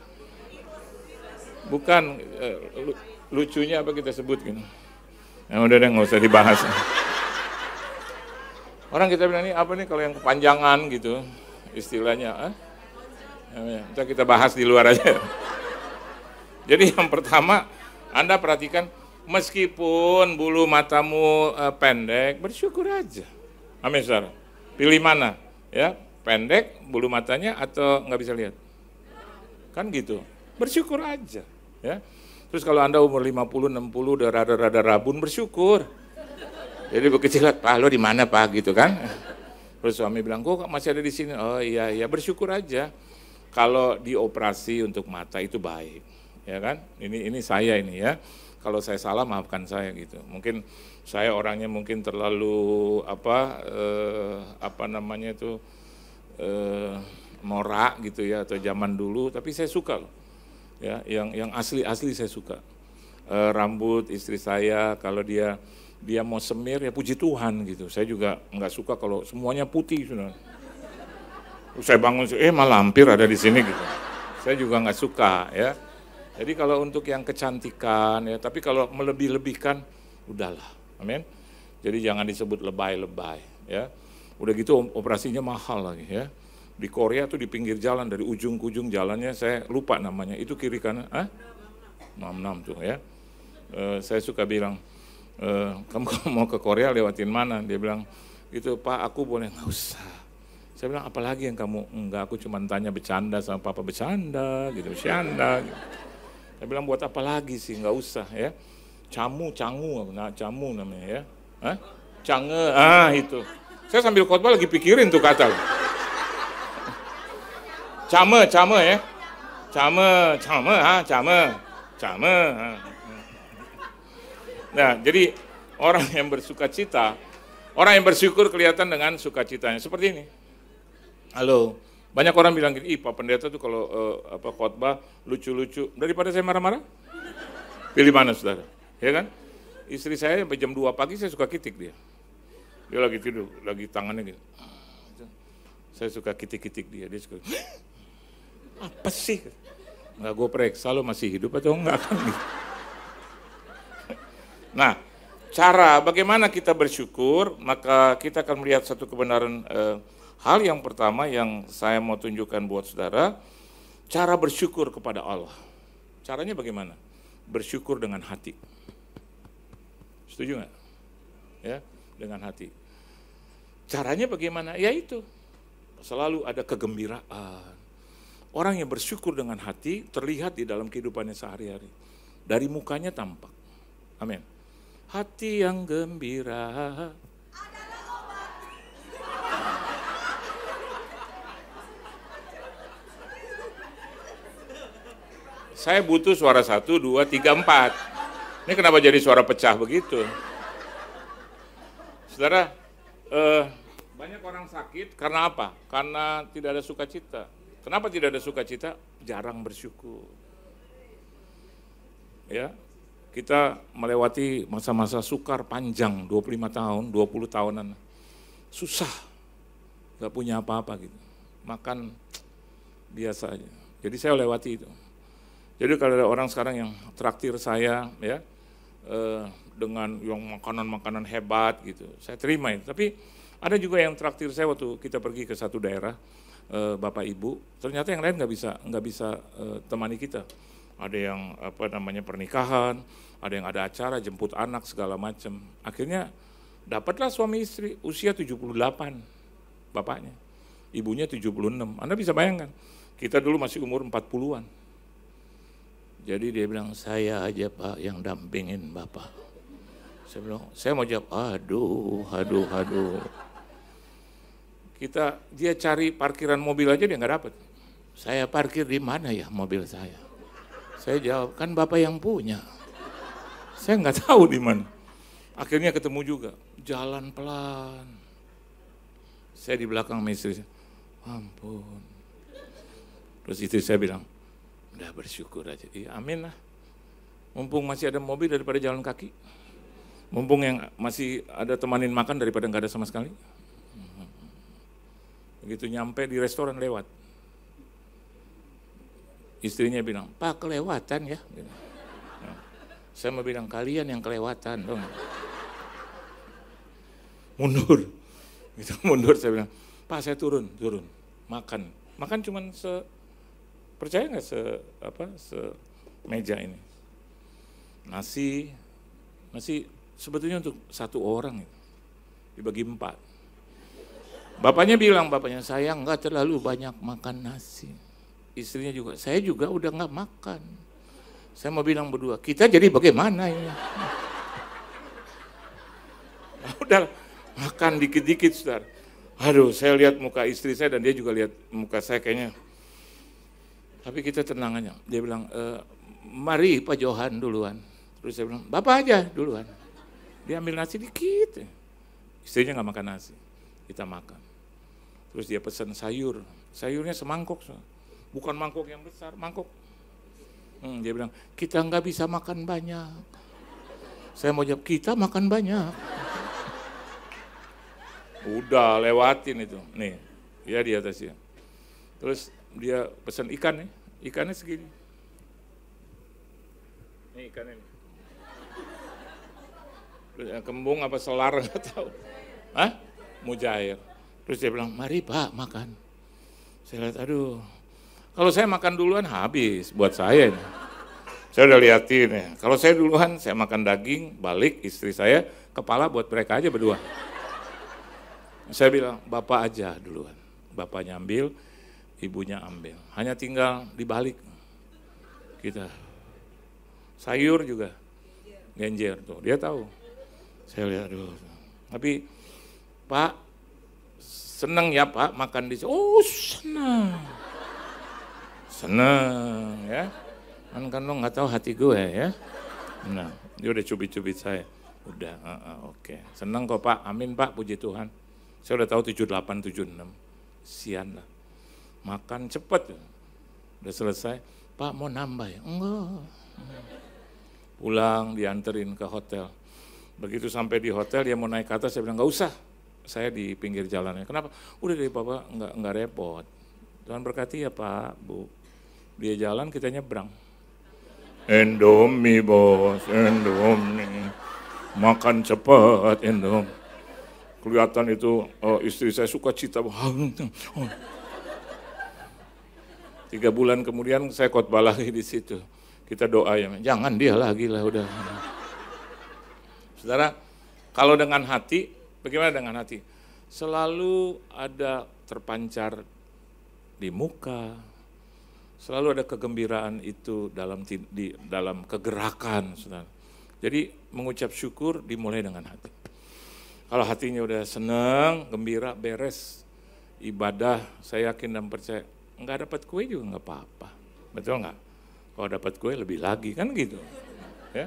Bukan, lucunya apa kita sebut gitu. Ya udah deh, nggak usah dibahas. Orang kita bilang ini apa nih kalau yang kepanjangan gitu istilahnya? Nanti kita bahas di luar aja. Jadi yang pertama, Anda perhatikan, meskipun bulu matamu pendek, bersyukur aja. Amin, saudara. Pilih mana? Ya, pendek bulu matanya atau nggak bisa lihat? Kan gitu. Bersyukur aja. Ya. Terus kalau Anda umur 50, 60 udah rada-rada rabun, bersyukur. Jadi begitu lihat, Pak lo di mana Pak gitu kan? Terus suami bilang, kok masih ada di sini? Oh iya, bersyukur aja. Kalau dioperasi untuk mata itu baik, ya kan? Ini saya ini ya. Kalau saya salah maafkan saya gitu. Mungkin saya orangnya mungkin terlalu norak gitu ya, atau zaman dulu. Tapi saya suka loh. Ya, yang asli saya suka. Rambut istri saya kalau dia mau semir ya puji Tuhan gitu. Saya juga nggak suka kalau semuanya putih sudah. Saya bangun, malah lampir ada di sini gitu. Saya juga nggak suka ya. Jadi kalau untuk yang kecantikan ya, tapi kalau melebih-lebihkan, udahlah, amin. Jadi jangan disebut lebay-lebay ya. Udah gitu operasinya mahal lagi ya. Di Korea tuh di pinggir jalan dari ujung ke ujung jalannya, saya lupa namanya, itu kiri kanan, 66 tuh ya. Saya suka bilang, kamu kalau mau ke Korea lewatin mana? Dia bilang, gitu Pak, aku boleh, nggak usah. Saya bilang, apalagi yang kamu, enggak, aku cuma tanya bercanda sama papa, bercanda gitu, bercanda gitu. Saya bilang, buat apa lagi sih, nggak usah ya. Cangu namanya ya. Cange, itu. Saya sambil khotbah lagi pikirin tuh kata. Came ya. Came. Nah, jadi orang yang bersukacita, orang yang bersyukur kelihatan dengan sukacitanya. Seperti ini. Halo, banyak orang bilang gini, Pak pendeta tuh kalau khotbah lucu-lucu. Daripada saya marah-marah, pilih mana saudara? Ya kan? Istri saya sampai jam 2 pagi saya suka kitik dia. Dia lagi tidur, lagi tangannya gitu. Saya suka kitik-kitik dia suka, apa sih? Enggak, gue periksa lo masih hidup atau enggak kan? Nah, cara bagaimana kita bersyukur, maka kita akan melihat satu kebenaran. Hal yang pertama yang saya mau tunjukkan buat saudara, cara bersyukur kepada Allah. Caranya bagaimana? Bersyukur dengan hati. Setuju nggak? Ya, dengan hati. Caranya bagaimana? Ya itu, selalu ada kegembiraan. Orang yang bersyukur dengan hati terlihat di dalam kehidupannya sehari-hari. Dari mukanya tampak. Amin. Hati yang gembira. Saya butuh suara 1, 2, 3, 4. Ini kenapa jadi suara pecah begitu? Saudara, banyak orang sakit karena apa? Karena tidak ada sukacita. Kenapa tidak ada sukacita? Jarang bersyukur. Ya, kita melewati masa-masa sukar panjang, 25 tahun, 20 tahunan. Susah, gak punya apa-apa gitu. Makan biasa aja. Jadi saya lewati itu. Jadi kalau ada orang sekarang yang traktir saya ya dengan yang makanan-makanan hebat gitu, saya terima itu. Tapi ada juga yang traktir saya waktu kita pergi ke satu daerah, Bapak Ibu, ternyata yang lain nggak bisa temani kita. Ada yang pernikahan, ada yang ada acara jemput anak segala macam. Akhirnya dapatlah suami istri usia 78 bapaknya, ibunya 76. Anda bisa bayangkan, kita dulu masih umur 40-an. Jadi dia bilang, saya aja Pak yang dampingin Bapak. Saya bilang, saya mau jawab, aduh. Dia cari parkiran mobil aja dia nggak dapat. Saya parkir di mana ya mobil saya? Saya jawab, kan Bapak yang punya. Saya nggak tahu di mana. Akhirnya ketemu juga, jalan pelan. Saya di belakang istri, ampun. Terus istri saya bilang, udah bersyukur aja. Iya, amin lah. Mumpung masih ada mobil daripada jalan kaki. Mumpung yang masih ada temanin makan daripada nggak ada sama sekali. Begitu nyampe di restoran lewat. Istrinya bilang, Pak kelewatan ya. Saya mau bilang, kalian yang kelewatan dong. Mundur. Gitu, mundur saya bilang, Pak saya turun. Makan cuman percaya nggak semeja ini. Nasi sebetulnya untuk 1 orang dibagi 4. Bapaknya bilang, saya nggak terlalu banyak makan nasi. Istrinya juga, saya juga udah nggak makan. Saya mau bilang berdua, kita jadi bagaimana ini? Udah makan dikit-dikit, saudara. Aduh, saya lihat muka istri saya dan dia juga lihat muka saya kayaknya. Tapi kita tenang aja. Dia bilang, mari Pak Johan duluan. Terus saya bilang, Bapak aja duluan. Dia ambil nasi dikit. Istrinya nggak makan nasi. Kita makan. Terus dia pesan sayur. Sayurnya semangkok. Bukan mangkok yang besar, mangkok. Dia bilang, kita nggak bisa makan banyak. Saya mau jawab, kita makan banyak. Udah lewatin itu. Nih, ya di atasnya. Terus dia pesan ikan nih. Ikannya segini. Ini ikan ini. Kembung apa selar nggak tahu. Hah? Mujair. Terus dia bilang, mari Pak makan. Saya lihat, aduh. Kalau saya makan duluan habis buat saya. Saya udah liatin ya. Kalau saya duluan, saya makan daging, balik istri saya, kepala buat mereka aja berdua. Saya bilang, Bapak aja duluan. Bapaknya ambil, ibunya ambil. Hanya tinggal dibalik. Kita. Sayur juga. Genjer tuh, dia tahu. Saya lihat, aduh. Tapi, Pak, seneng ya Pak makan di sini. Oh, seneng. Seneng ya. Kan lo nggak tahu hati gue ya. Nah, dia udah cubit-cubit saya. Udah, oke. Seneng kok Pak, amin Pak, puji Tuhan. Saya udah tahu 78, 76. Sian lah. Makan cepet. Udah selesai. Pak mau nambah ya? Enggak. Pulang, dianterin ke hotel. Begitu sampai di hotel, dia mau naik ke atas, saya bilang, nggak usah. Saya di pinggir jalannya. Kenapa? Udah deh Bapak, nggak repot. Tuhan berkati ya Pak, Bu. Dia jalan, kita nyebrang. Indomie bos, Indomie. Makan cepat, Indomie. Kelihatan itu istri saya suka cita. 3 bulan kemudian saya khotbah lagi di situ. Kita doa ya, jangan dia lagi lah udah. Saudara, kalau dengan hati, bagaimana dengan hati? Selalu ada terpancar di muka, selalu ada kegembiraan itu dalam kegerakan. Saudara. Jadi mengucap syukur dimulai dengan hati. Kalau hatinya udah senang, gembira, beres, ibadah, saya yakin dan percaya, nggak dapat kue juga nggak apa-apa. Betul nggak? Kalau dapat kue lebih lagi, kan gitu. Ya.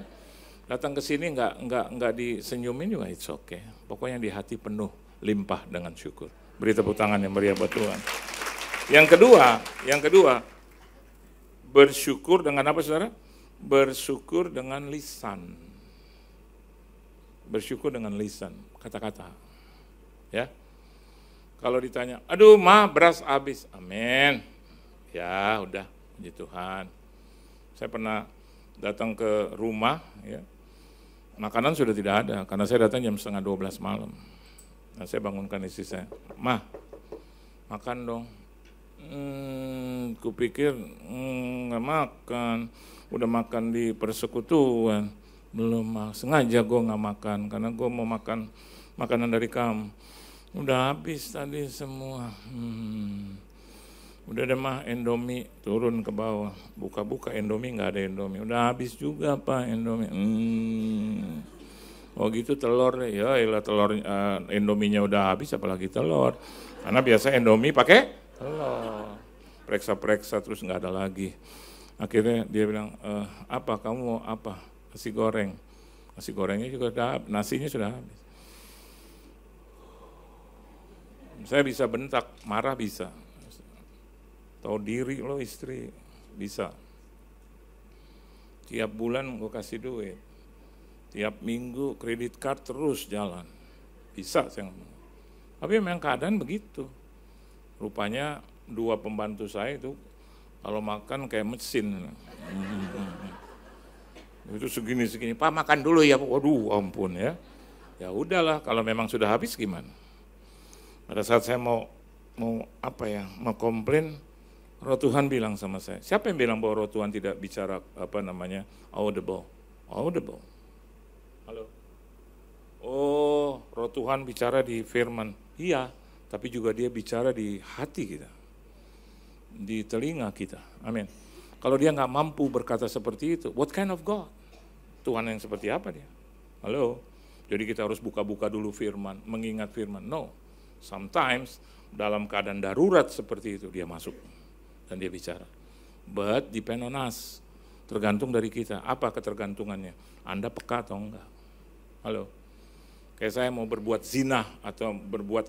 Datang ke sini nggak disenyumin juga, it's okay. Pokoknya di hati penuh, limpah dengan syukur. Beri tepuk tangan yang meriah buat Tuhan. Yang kedua, bersyukur dengan apa saudara? Bersyukur dengan lisan. Bersyukur dengan lisan, kata-kata. Ya. Kalau ditanya, aduh ma beras habis, amin. Ya udah, puji Tuhan. Saya pernah datang ke rumah, ya. Makanan sudah tidak ada, karena saya datang jam 11:30 malam. Nah, saya bangunkan istri saya, ma, makan dong. Kupikir nggak makan, udah makan di persekutuan, belum sengaja gue nggak makan, karena gue mau makan makanan dari kamu. Udah habis tadi semua. Udah ada mah Indomie turun ke bawah, buka-buka Indomie nggak ada Indomie, udah habis juga Pak Indomie. Oh gitu telur ya, telur Indominya udah habis apalagi telur. Karena biasa Indomie pakai telur. Periksa-periksa terus nggak ada lagi. Akhirnya dia bilang, apa kamu mau apa? Nasi goreng. Nasi gorengnya juga udah habis, nasinya sudah habis. Saya bisa bentak, marah bisa. Tahu diri lo istri, bisa. Tiap bulan gue kasih duit. Tiap minggu kredit card terus jalan. Bisa saya ngomong. Tapi memang keadaan begitu. Rupanya 2 pembantu saya itu kalau makan kayak mesin. Itu segini-segini, Pak makan dulu ya, waduh ampun ya. Ya udahlah, kalau memang sudah habis gimana. Pada saat saya mau komplain, Roh Tuhan bilang sama saya, siapa yang bilang bahwa Roh Tuhan tidak bicara audible? Audible. Halo. Oh, Roh Tuhan bicara di firman. Iya, tapi juga dia bicara di hati kita. Di telinga kita. Amin. Kalau dia nggak mampu berkata seperti itu, what kind of God? Tuhan yang seperti apa dia? Halo. Jadi kita harus buka-buka dulu firman, mengingat firman. No. Sometimes dalam keadaan darurat seperti itu dia masuk. Dan dia bicara. But depend on us. Tergantung dari kita. Apa ketergantungannya? Anda peka atau enggak? Halo. Kayak saya mau berbuat zina atau berbuat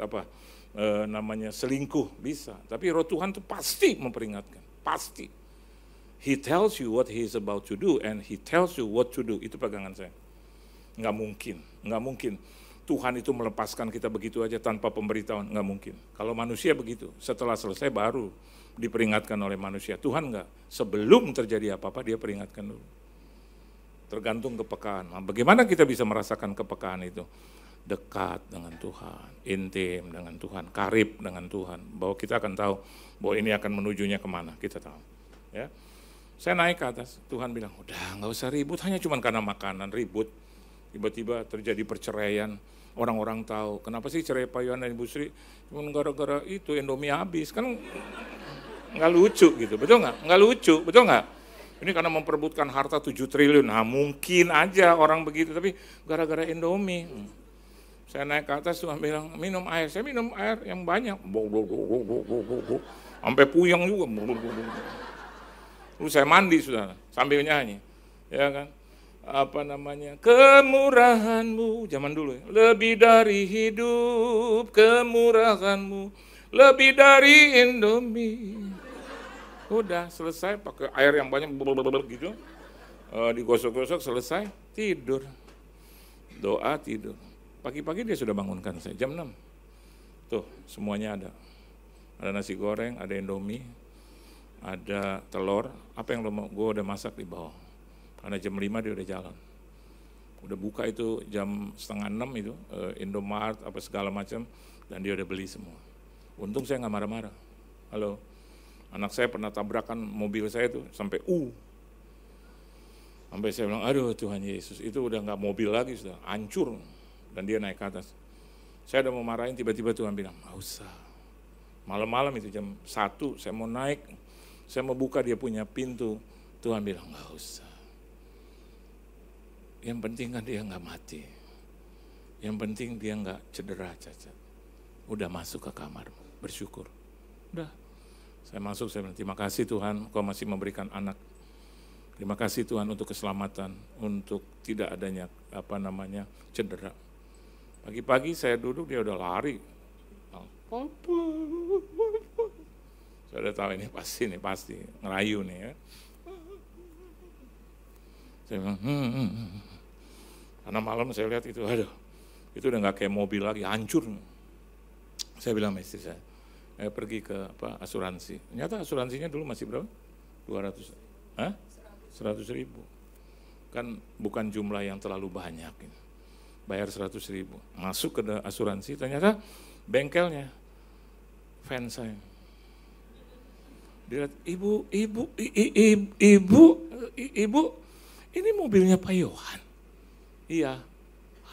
selingkuh bisa. Tapi Roh Tuhan itu pasti memperingatkan. Pasti. He tells you what he is about to do and he tells you what to do. Itu pegangan saya. Enggak mungkin. Tuhan itu melepaskan kita begitu aja tanpa pemberitahuan. Enggak mungkin. Kalau manusia begitu. Setelah selesai baru diperingatkan oleh manusia. Tuhan enggak. Sebelum terjadi apa-apa dia peringatkan dulu. tergantung kepekaan. Nah, bagaimana kita bisa merasakan kepekaan itu? Dekat dengan Tuhan, intim dengan Tuhan, karib dengan Tuhan. Bahwa kita akan tahu bahwa ini akan menujunya kemana, kita tahu. Ya. Saya naik ke atas, Tuhan bilang, udah nggak usah ribut, hanya cuma karena makanan ribut. Tiba-tiba terjadi perceraian, orang-orang tahu, kenapa sih cerai Pak Yohan dan Ibu Sri? Cuma gara-gara itu Indomie habis, kan nggak lucu gitu, betul nggak? Nggak lucu, betul nggak? Ini karena memperebutkan harta 7 triliun, nah mungkin aja orang begitu, tapi gara-gara Indomie. Saya naik ke atas, Tuhan bilang, minum air. Saya minum air yang banyak. Sampai puyeng juga. Lalu saya mandi, saudara, sambil nyanyi. Ya kan? Apa namanya? Kemurahan-Mu, zaman dulu ya. Lebih dari hidup, kemurahan-Mu. Lebih dari Indomie. Udah, selesai pakai air yang banyak. Gitu. Digosok-gosok, selesai, tidur. Doa, tidur. Pagi-pagi dia sudah bangunkan saya, jam 6. Tuh, semuanya ada. Ada nasi goreng, ada Indomie, ada telur. Apa yang lo mau? Gue udah masak di bawah. Karena jam 5 dia udah jalan. Udah buka itu jam 5:30 itu, Indomart, apa segala macam. Dan dia udah beli semua. Untung saya nggak marah-marah. Halo, anak saya pernah tabrakan mobil saya tuh sampai Sampai saya bilang, aduh Tuhan Yesus, itu udah nggak mobil lagi, sudah hancur. Dan dia naik ke atas. Saya udah mau marahin, tiba-tiba Tuhan bilang, nggak usah. Malam-malam itu jam 1, saya mau naik, saya mau buka dia punya pintu. Tuhan bilang, nggak usah. Yang penting kan dia nggak mati. Yang penting dia nggak cedera, cacat. Udah masuk ke kamar, bersyukur. Udah. Saya masuk, saya bilang, terima kasih Tuhan, Kau masih memberikan anak. Terima kasih Tuhan untuk keselamatan, untuk tidak adanya cedera. Pagi-pagi saya duduk, dia udah lari. Papa. Saya udah tahu ini pasti ngerayu nih ya. Saya bilang, Karena malam saya lihat itu, aduh, itu udah nggak kayak mobil lagi, hancur. Saya bilang sama istri saya pergi ke asuransi. Ternyata asuransinya dulu masih berapa? 100.000. Kan bukan jumlah yang terlalu banyak. Bayar 100.000. Masuk ke asuransi, ternyata bengkelnya fans saya. Dia lihat, ibu, ini mobilnya Pak Yohan. Iya.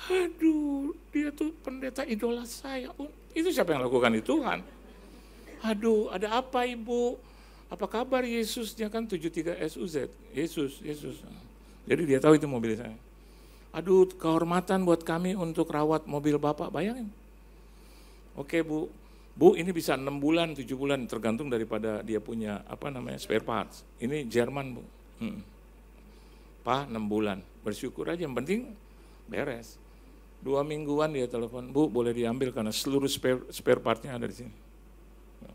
Aduh, dia tuh pendeta idola saya. Itu siapa yang lakukan itu Tuhan? Aduh, ada apa ibu? Apa kabar Yesus? Dia kan 73 SUZ. Yesus. Jadi dia tahu itu mobil saya. Aduh, kehormatan buat kami untuk rawat mobil Bapak, bayangin. Oke Bu, ini bisa 6 bulan, 7 bulan, tergantung daripada dia punya spare parts. Ini Jerman Bu. Pak 6 bulan, bersyukur aja, yang penting beres. 2 mingguan dia telepon, Bu boleh diambil karena seluruh spare partnya ada di sini.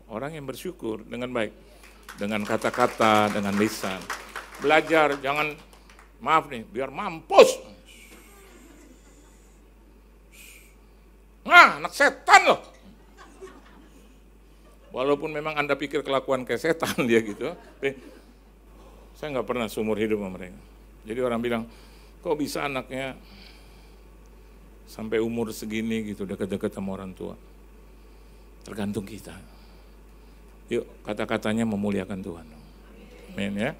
Orang yang bersyukur dengan baik, dengan kata-kata, dengan lisan. Belajar, jangan, maaf nih, biar mampus. Nah, anak setan loh. Walaupun memang Anda pikir kelakuan kayak setan dia gitu. Saya nggak pernah seumur hidup sama mereka. Jadi orang bilang, kok bisa anaknya sampai umur segini gitu dekat-dekat sama orang tua. Tergantung kita. Yuk, kata-katanya memuliakan Tuhan. Amin ya.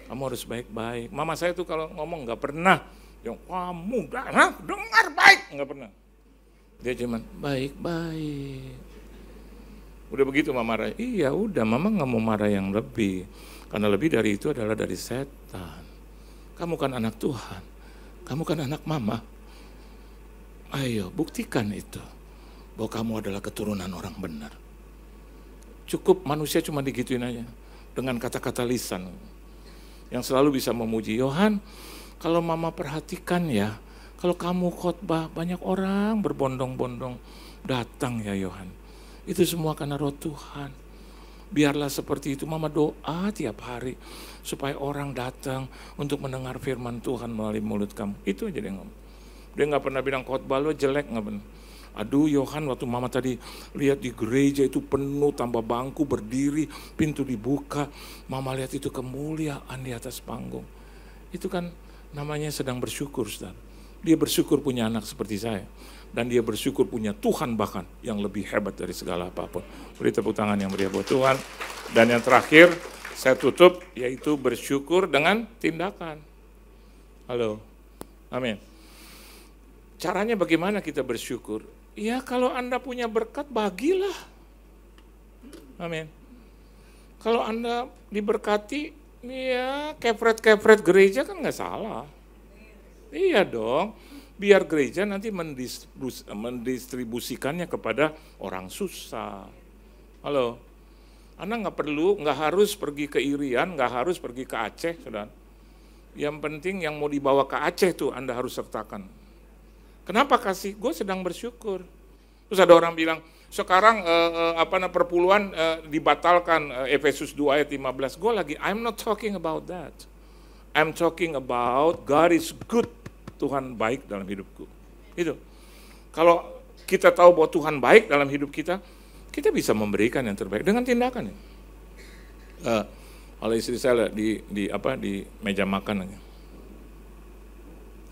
Kamu harus baik-baik. Mama saya tuh kalau ngomong nggak pernah yang kamu dengar baik, nggak pernah. Dia cuman baik-baik. Udah begitu mama marah. Iya udah, mama nggak mau marah yang lebih. Karena lebih dari itu adalah dari setan. Kamu kan anak Tuhan. Kamu kan anak mama. Ayo buktikan itu. Bahwa kamu adalah keturunan orang benar. Cukup manusia cuma digituin aja. Dengan kata-kata lisan. Yang selalu bisa memuji. Yohan, kalau mama perhatikan ya. Kalau kamu khotbah, banyak orang berbondong-bondong datang ya Yohan. Itu semua karena roh Tuhan. Biarlah seperti itu, mama doa tiap hari. Supaya orang datang untuk mendengar firman Tuhan melalui mulut kamu. Itu aja dia ngomong. Dia gak pernah bilang khotbah lo jelek, gak pernah. Aduh Yohan, waktu mama tadi lihat di gereja itu penuh, tambah bangku berdiri, pintu dibuka. Mama lihat itu kemuliaan di atas panggung. Itu kan namanya sedang bersyukur, saudara. Dia bersyukur punya anak seperti saya. Dan dia bersyukur punya Tuhan bahkan yang lebih hebat dari segala apapun. Beri tepuk tangan yang meriah buat Tuhan. Dan yang terakhir, saya tutup, yaitu bersyukur dengan tindakan. Halo, amin. Caranya bagaimana kita bersyukur? Ya kalau Anda punya berkat, bagilah. Amin. Kalau Anda diberkati, ya kepret-kepret gereja kan nggak salah. Iya dong, biar gereja nanti mendistribusikannya kepada orang susah. Halo, Anda nggak harus pergi ke Irian, nggak harus pergi ke Aceh, saudara. Yang penting yang mau dibawa ke Aceh tuh Anda harus sertakan. Kenapa kasih? Gue sedang bersyukur. Terus ada orang bilang, sekarang perpuluhan dibatalkan, Efesus 2 ayat 15. Gue lagi, I'm not talking about that. I'm talking about God is good. Tuhan baik dalam hidupku. Itu. Kalau kita tahu bahwa Tuhan baik dalam hidup kita bisa memberikan yang terbaik dengan tindakan. Kalau istri saya di meja makan,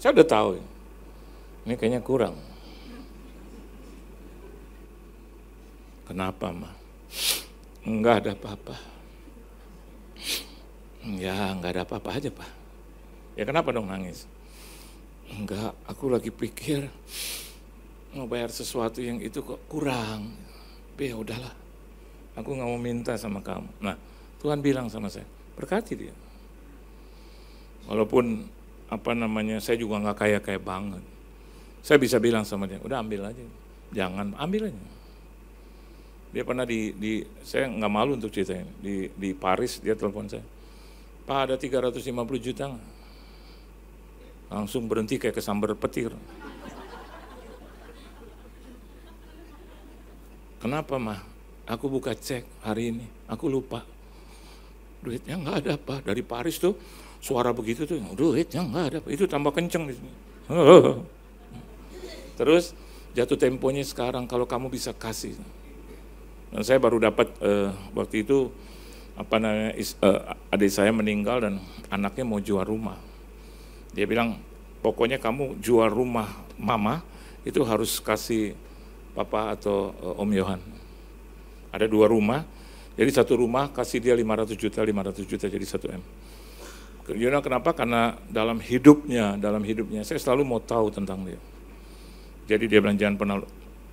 saya udah tahu, ini kayaknya kurang. Kenapa, Ma? Enggak ada apa-apa. Ya, enggak ada apa-apa aja, Pak. Ya kenapa dong nangis? Enggak, aku lagi pikir mau bayar sesuatu yang itu kok kurang. Ya udahlah, aku nggak mau minta sama kamu. Nah, Tuhan bilang sama saya, berkati dia. Walaupun saya juga nggak kaya banget. Saya bisa bilang sama dia, udah ambil aja, jangan ambil aja. Dia pernah saya nggak malu untuk ceritain, di Paris dia telepon saya, Pak ada 350 juta nggak? Langsung berhenti kayak kesambar petir. Kenapa, Mah? Aku buka cek hari ini, aku lupa. Duitnya nggak ada, Pak. Dari Paris tuh suara begitu tuh, duitnya nggak ada, Pak. Itu tambah kenceng di sini. Terus jatuh temponya sekarang, kalau kamu bisa kasih. Dan saya baru dapat waktu itu adik saya meninggal dan anaknya mau jual rumah. Dia bilang, pokoknya kamu jual rumah mama, itu harus kasih papa atau Om Yohan. Ada 2 rumah, jadi 1 rumah kasih dia 500 juta jadi 1 M. You know kenapa? Karena dalam hidupnya, saya selalu mau tahu tentang dia. Jadi dia bilang, jangan pernah,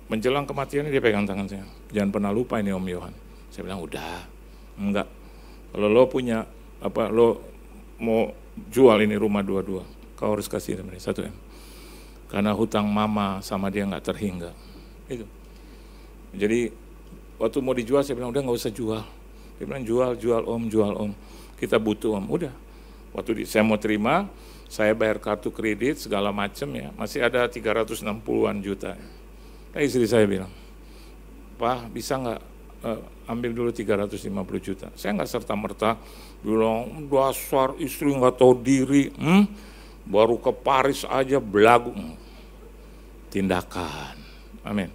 menjelang kematiannya dia pegang tangan saya, jangan pernah lupa ini Om Yohan. Saya bilang, udah, enggak. Kalau lo punya, lo mau jual ini rumah 2, kau harus kasih 1 M. Karena hutang mama sama dia nggak terhingga. Itu. Jadi waktu mau dijual saya bilang udah nggak usah jual. Dia bilang jual om. Kita butuh om. Udah. Waktu saya mau terima, saya bayar kartu kredit segala macam ya. Masih ada 360-an juta. Nah, istri saya bilang, Pak bisa nggak ambil dulu 350 juta. Saya nggak serta-merta bilang dasar istri nggak tahu diri, baru ke Paris aja belagu. Tindakan, amin.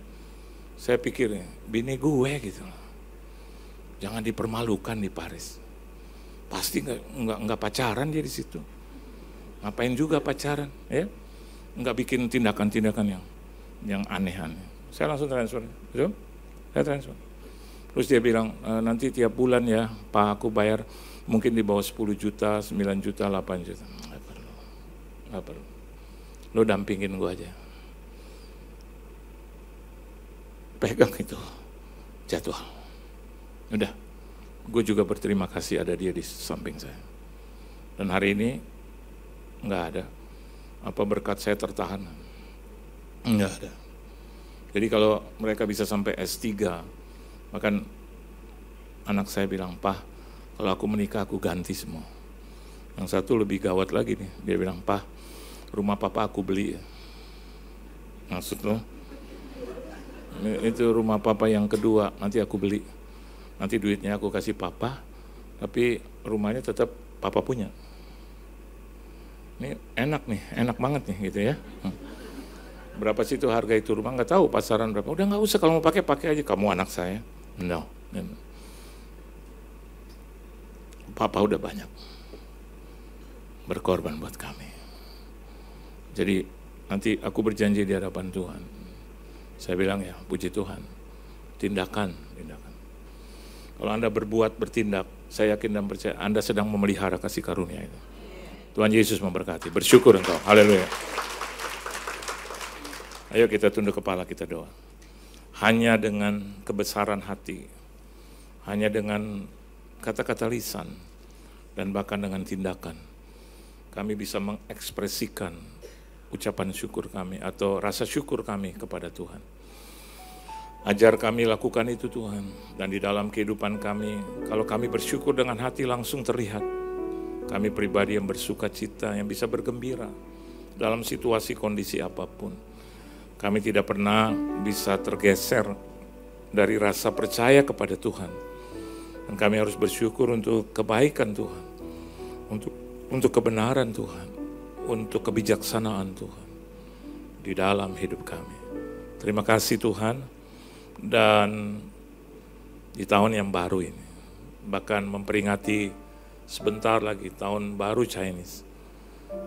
Saya pikir bini gue gitu, jangan dipermalukan di Paris. Pasti nggak pacaran dia di situ. Ngapain juga pacaran, ya? Nggak bikin tindakan-tindakan yang aneh-aneh. Saya langsung transfer, betul? Saya transfer. Terus dia bilang, nanti tiap bulan ya, Pak aku bayar mungkin di bawah 10 juta, 9 juta, 8 juta. Nggak perlu. Lo dampingin gue aja. Pegang itu jadwal. Udah, gue juga berterima kasih ada dia di samping saya. Dan hari ini nggak ada. Apa berkat saya tertahan? Nggak ada. Jadi kalau mereka bisa sampai S3, bahkan anak saya bilang, Pak, kalau aku menikah aku ganti semua. Yang satu lebih gawat lagi nih, dia bilang, Pak, rumah papa aku beli. Maksud lo? Itu rumah papa yang kedua, nanti aku beli. Nanti duitnya aku kasih papa, tapi rumahnya tetap papa punya. Ini enak banget nih gitu ya. Berapa sih itu harga itu rumah? Nggak tahu pasaran berapa. Udah nggak usah, kalau mau pakai aja. Kamu anak saya. No. Papa udah banyak berkorban buat kami. Jadi nanti aku berjanji di hadapan Tuhan. Saya bilang ya, puji Tuhan, tindakan. Kalau Anda berbuat, bertindak, saya yakin dan percaya Anda sedang memelihara kasih karunia itu. Tuhan Yesus memberkati, bersyukur engkau, haleluya. Ayo kita tunduk kepala, kita doa. Hanya dengan kebesaran hati, hanya dengan kata-kata lisan, dan bahkan dengan tindakan, kami bisa mengekspresikan ucapan syukur kami atau rasa syukur kami kepada Tuhan. Ajar kami lakukan itu Tuhan, dan di dalam kehidupan kami, kalau kami bersyukur dengan hati langsung terlihat. Kami pribadi yang bersuka cita, yang bisa bergembira dalam situasi kondisi apapun. Kami tidak pernah bisa tergeser dari rasa percaya kepada Tuhan. Dan kami harus bersyukur untuk kebaikan Tuhan, untuk kebenaran Tuhan, untuk kebijaksanaan Tuhan di dalam hidup kami. Terima kasih Tuhan. Dan di tahun yang baru ini, bahkan memperingati sebentar lagi tahun baru Chinese,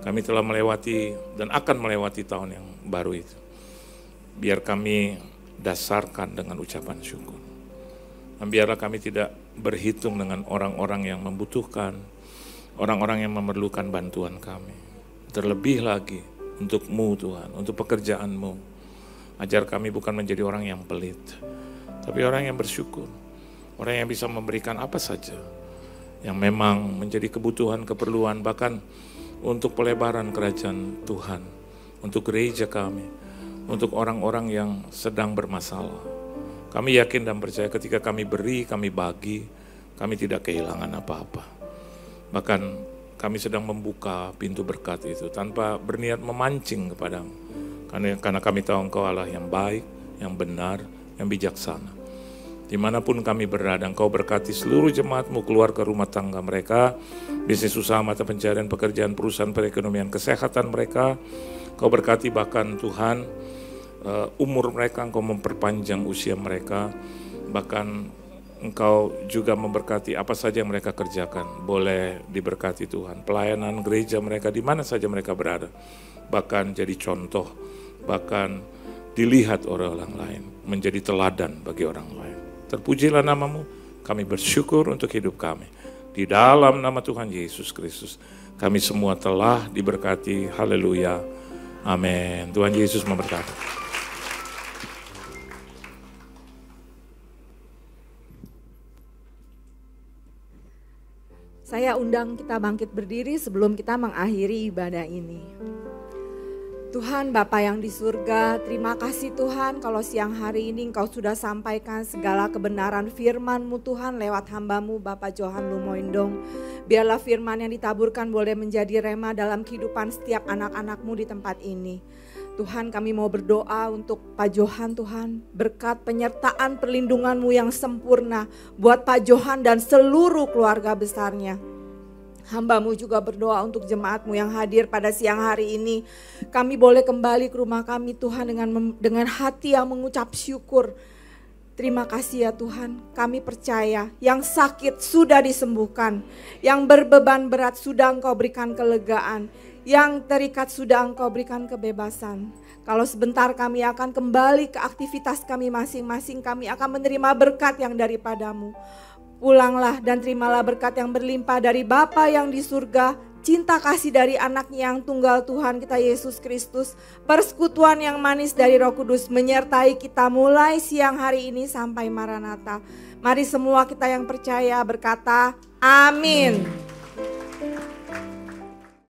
kami telah melewati dan akan melewati tahun yang baru itu. Biar kami dasarkan dengan ucapan syukur. Dan biarlah kami tidak berhitung dengan orang-orang yang membutuhkan, orang-orang yang memerlukan bantuan kami. Terlebih lagi untuk-Mu Tuhan, untuk pekerjaan-Mu. Ajar kami bukan menjadi orang yang pelit, tapi orang yang bersyukur. Orang yang bisa memberikan apa saja yang memang menjadi kebutuhan, keperluan, bahkan untuk pelebaran kerajaan Tuhan, untuk gereja kami, untuk orang-orang yang sedang bermasalah. Kami yakin dan percaya ketika kami beri, kami bagi, kami tidak kehilangan apa-apa. Bahkan kami sedang membuka pintu berkat itu tanpa berniat memancing kepadamu. Karena kami tahu Engkau Allah yang baik, yang benar, yang bijaksana. Dimanapun kami berada, Engkau berkati seluruh jemaat-Mu, keluarga, rumah tangga mereka, bisnis usaha, mata pencarian, pekerjaan, perusahaan, perekonomian, kesehatan mereka. Engkau berkati bahkan Tuhan, umur mereka, Engkau memperpanjang usia mereka. Bahkan Engkau juga memberkati apa saja yang mereka kerjakan. Boleh diberkati Tuhan. Pelayanan gereja mereka di mana saja mereka berada. Bahkan jadi contoh. Bahkan dilihat oleh orang lain, menjadi teladan bagi orang lain. Terpujilah nama-Mu, kami bersyukur untuk hidup kami. Di dalam nama Tuhan Yesus Kristus, kami semua telah diberkati, haleluya, amin. Tuhan Yesus memberkati. Saya undang kita bangkit berdiri sebelum kita mengakhiri ibadah ini. Tuhan Bapa yang di surga, terima kasih Tuhan kalau siang hari ini Engkau sudah sampaikan segala kebenaran firman-Mu Tuhan lewat hamba-Mu Bapak Johan Lumoindong. Biarlah firman yang ditaburkan boleh menjadi rema dalam kehidupan setiap anak-anak-Mu di tempat ini. Tuhan kami mau berdoa untuk Pak Johan Tuhan, berkat penyertaan perlindungan-Mu yang sempurna buat Pak Johan dan seluruh keluarga besarnya. Hamba-Mu juga berdoa untuk jemaat-Mu yang hadir pada siang hari ini. Kami boleh kembali ke rumah kami Tuhan dengan hati yang mengucap syukur. Terima kasih ya Tuhan, kami percaya yang sakit sudah disembuhkan. Yang berbeban berat sudah Engkau berikan kelegaan. Yang terikat sudah Engkau berikan kebebasan. Kalau sebentar kami akan kembali ke aktivitas kami masing-masing, kami akan menerima berkat yang daripada-Mu. Pulanglah dan terimalah berkat yang berlimpah dari Bapa yang di surga, cinta kasih dari anak-Nya yang tunggal Tuhan kita Yesus Kristus, persekutuan yang manis dari Roh Kudus menyertai kita mulai siang hari ini sampai Maranatha. Mari semua kita yang percaya berkata, amin.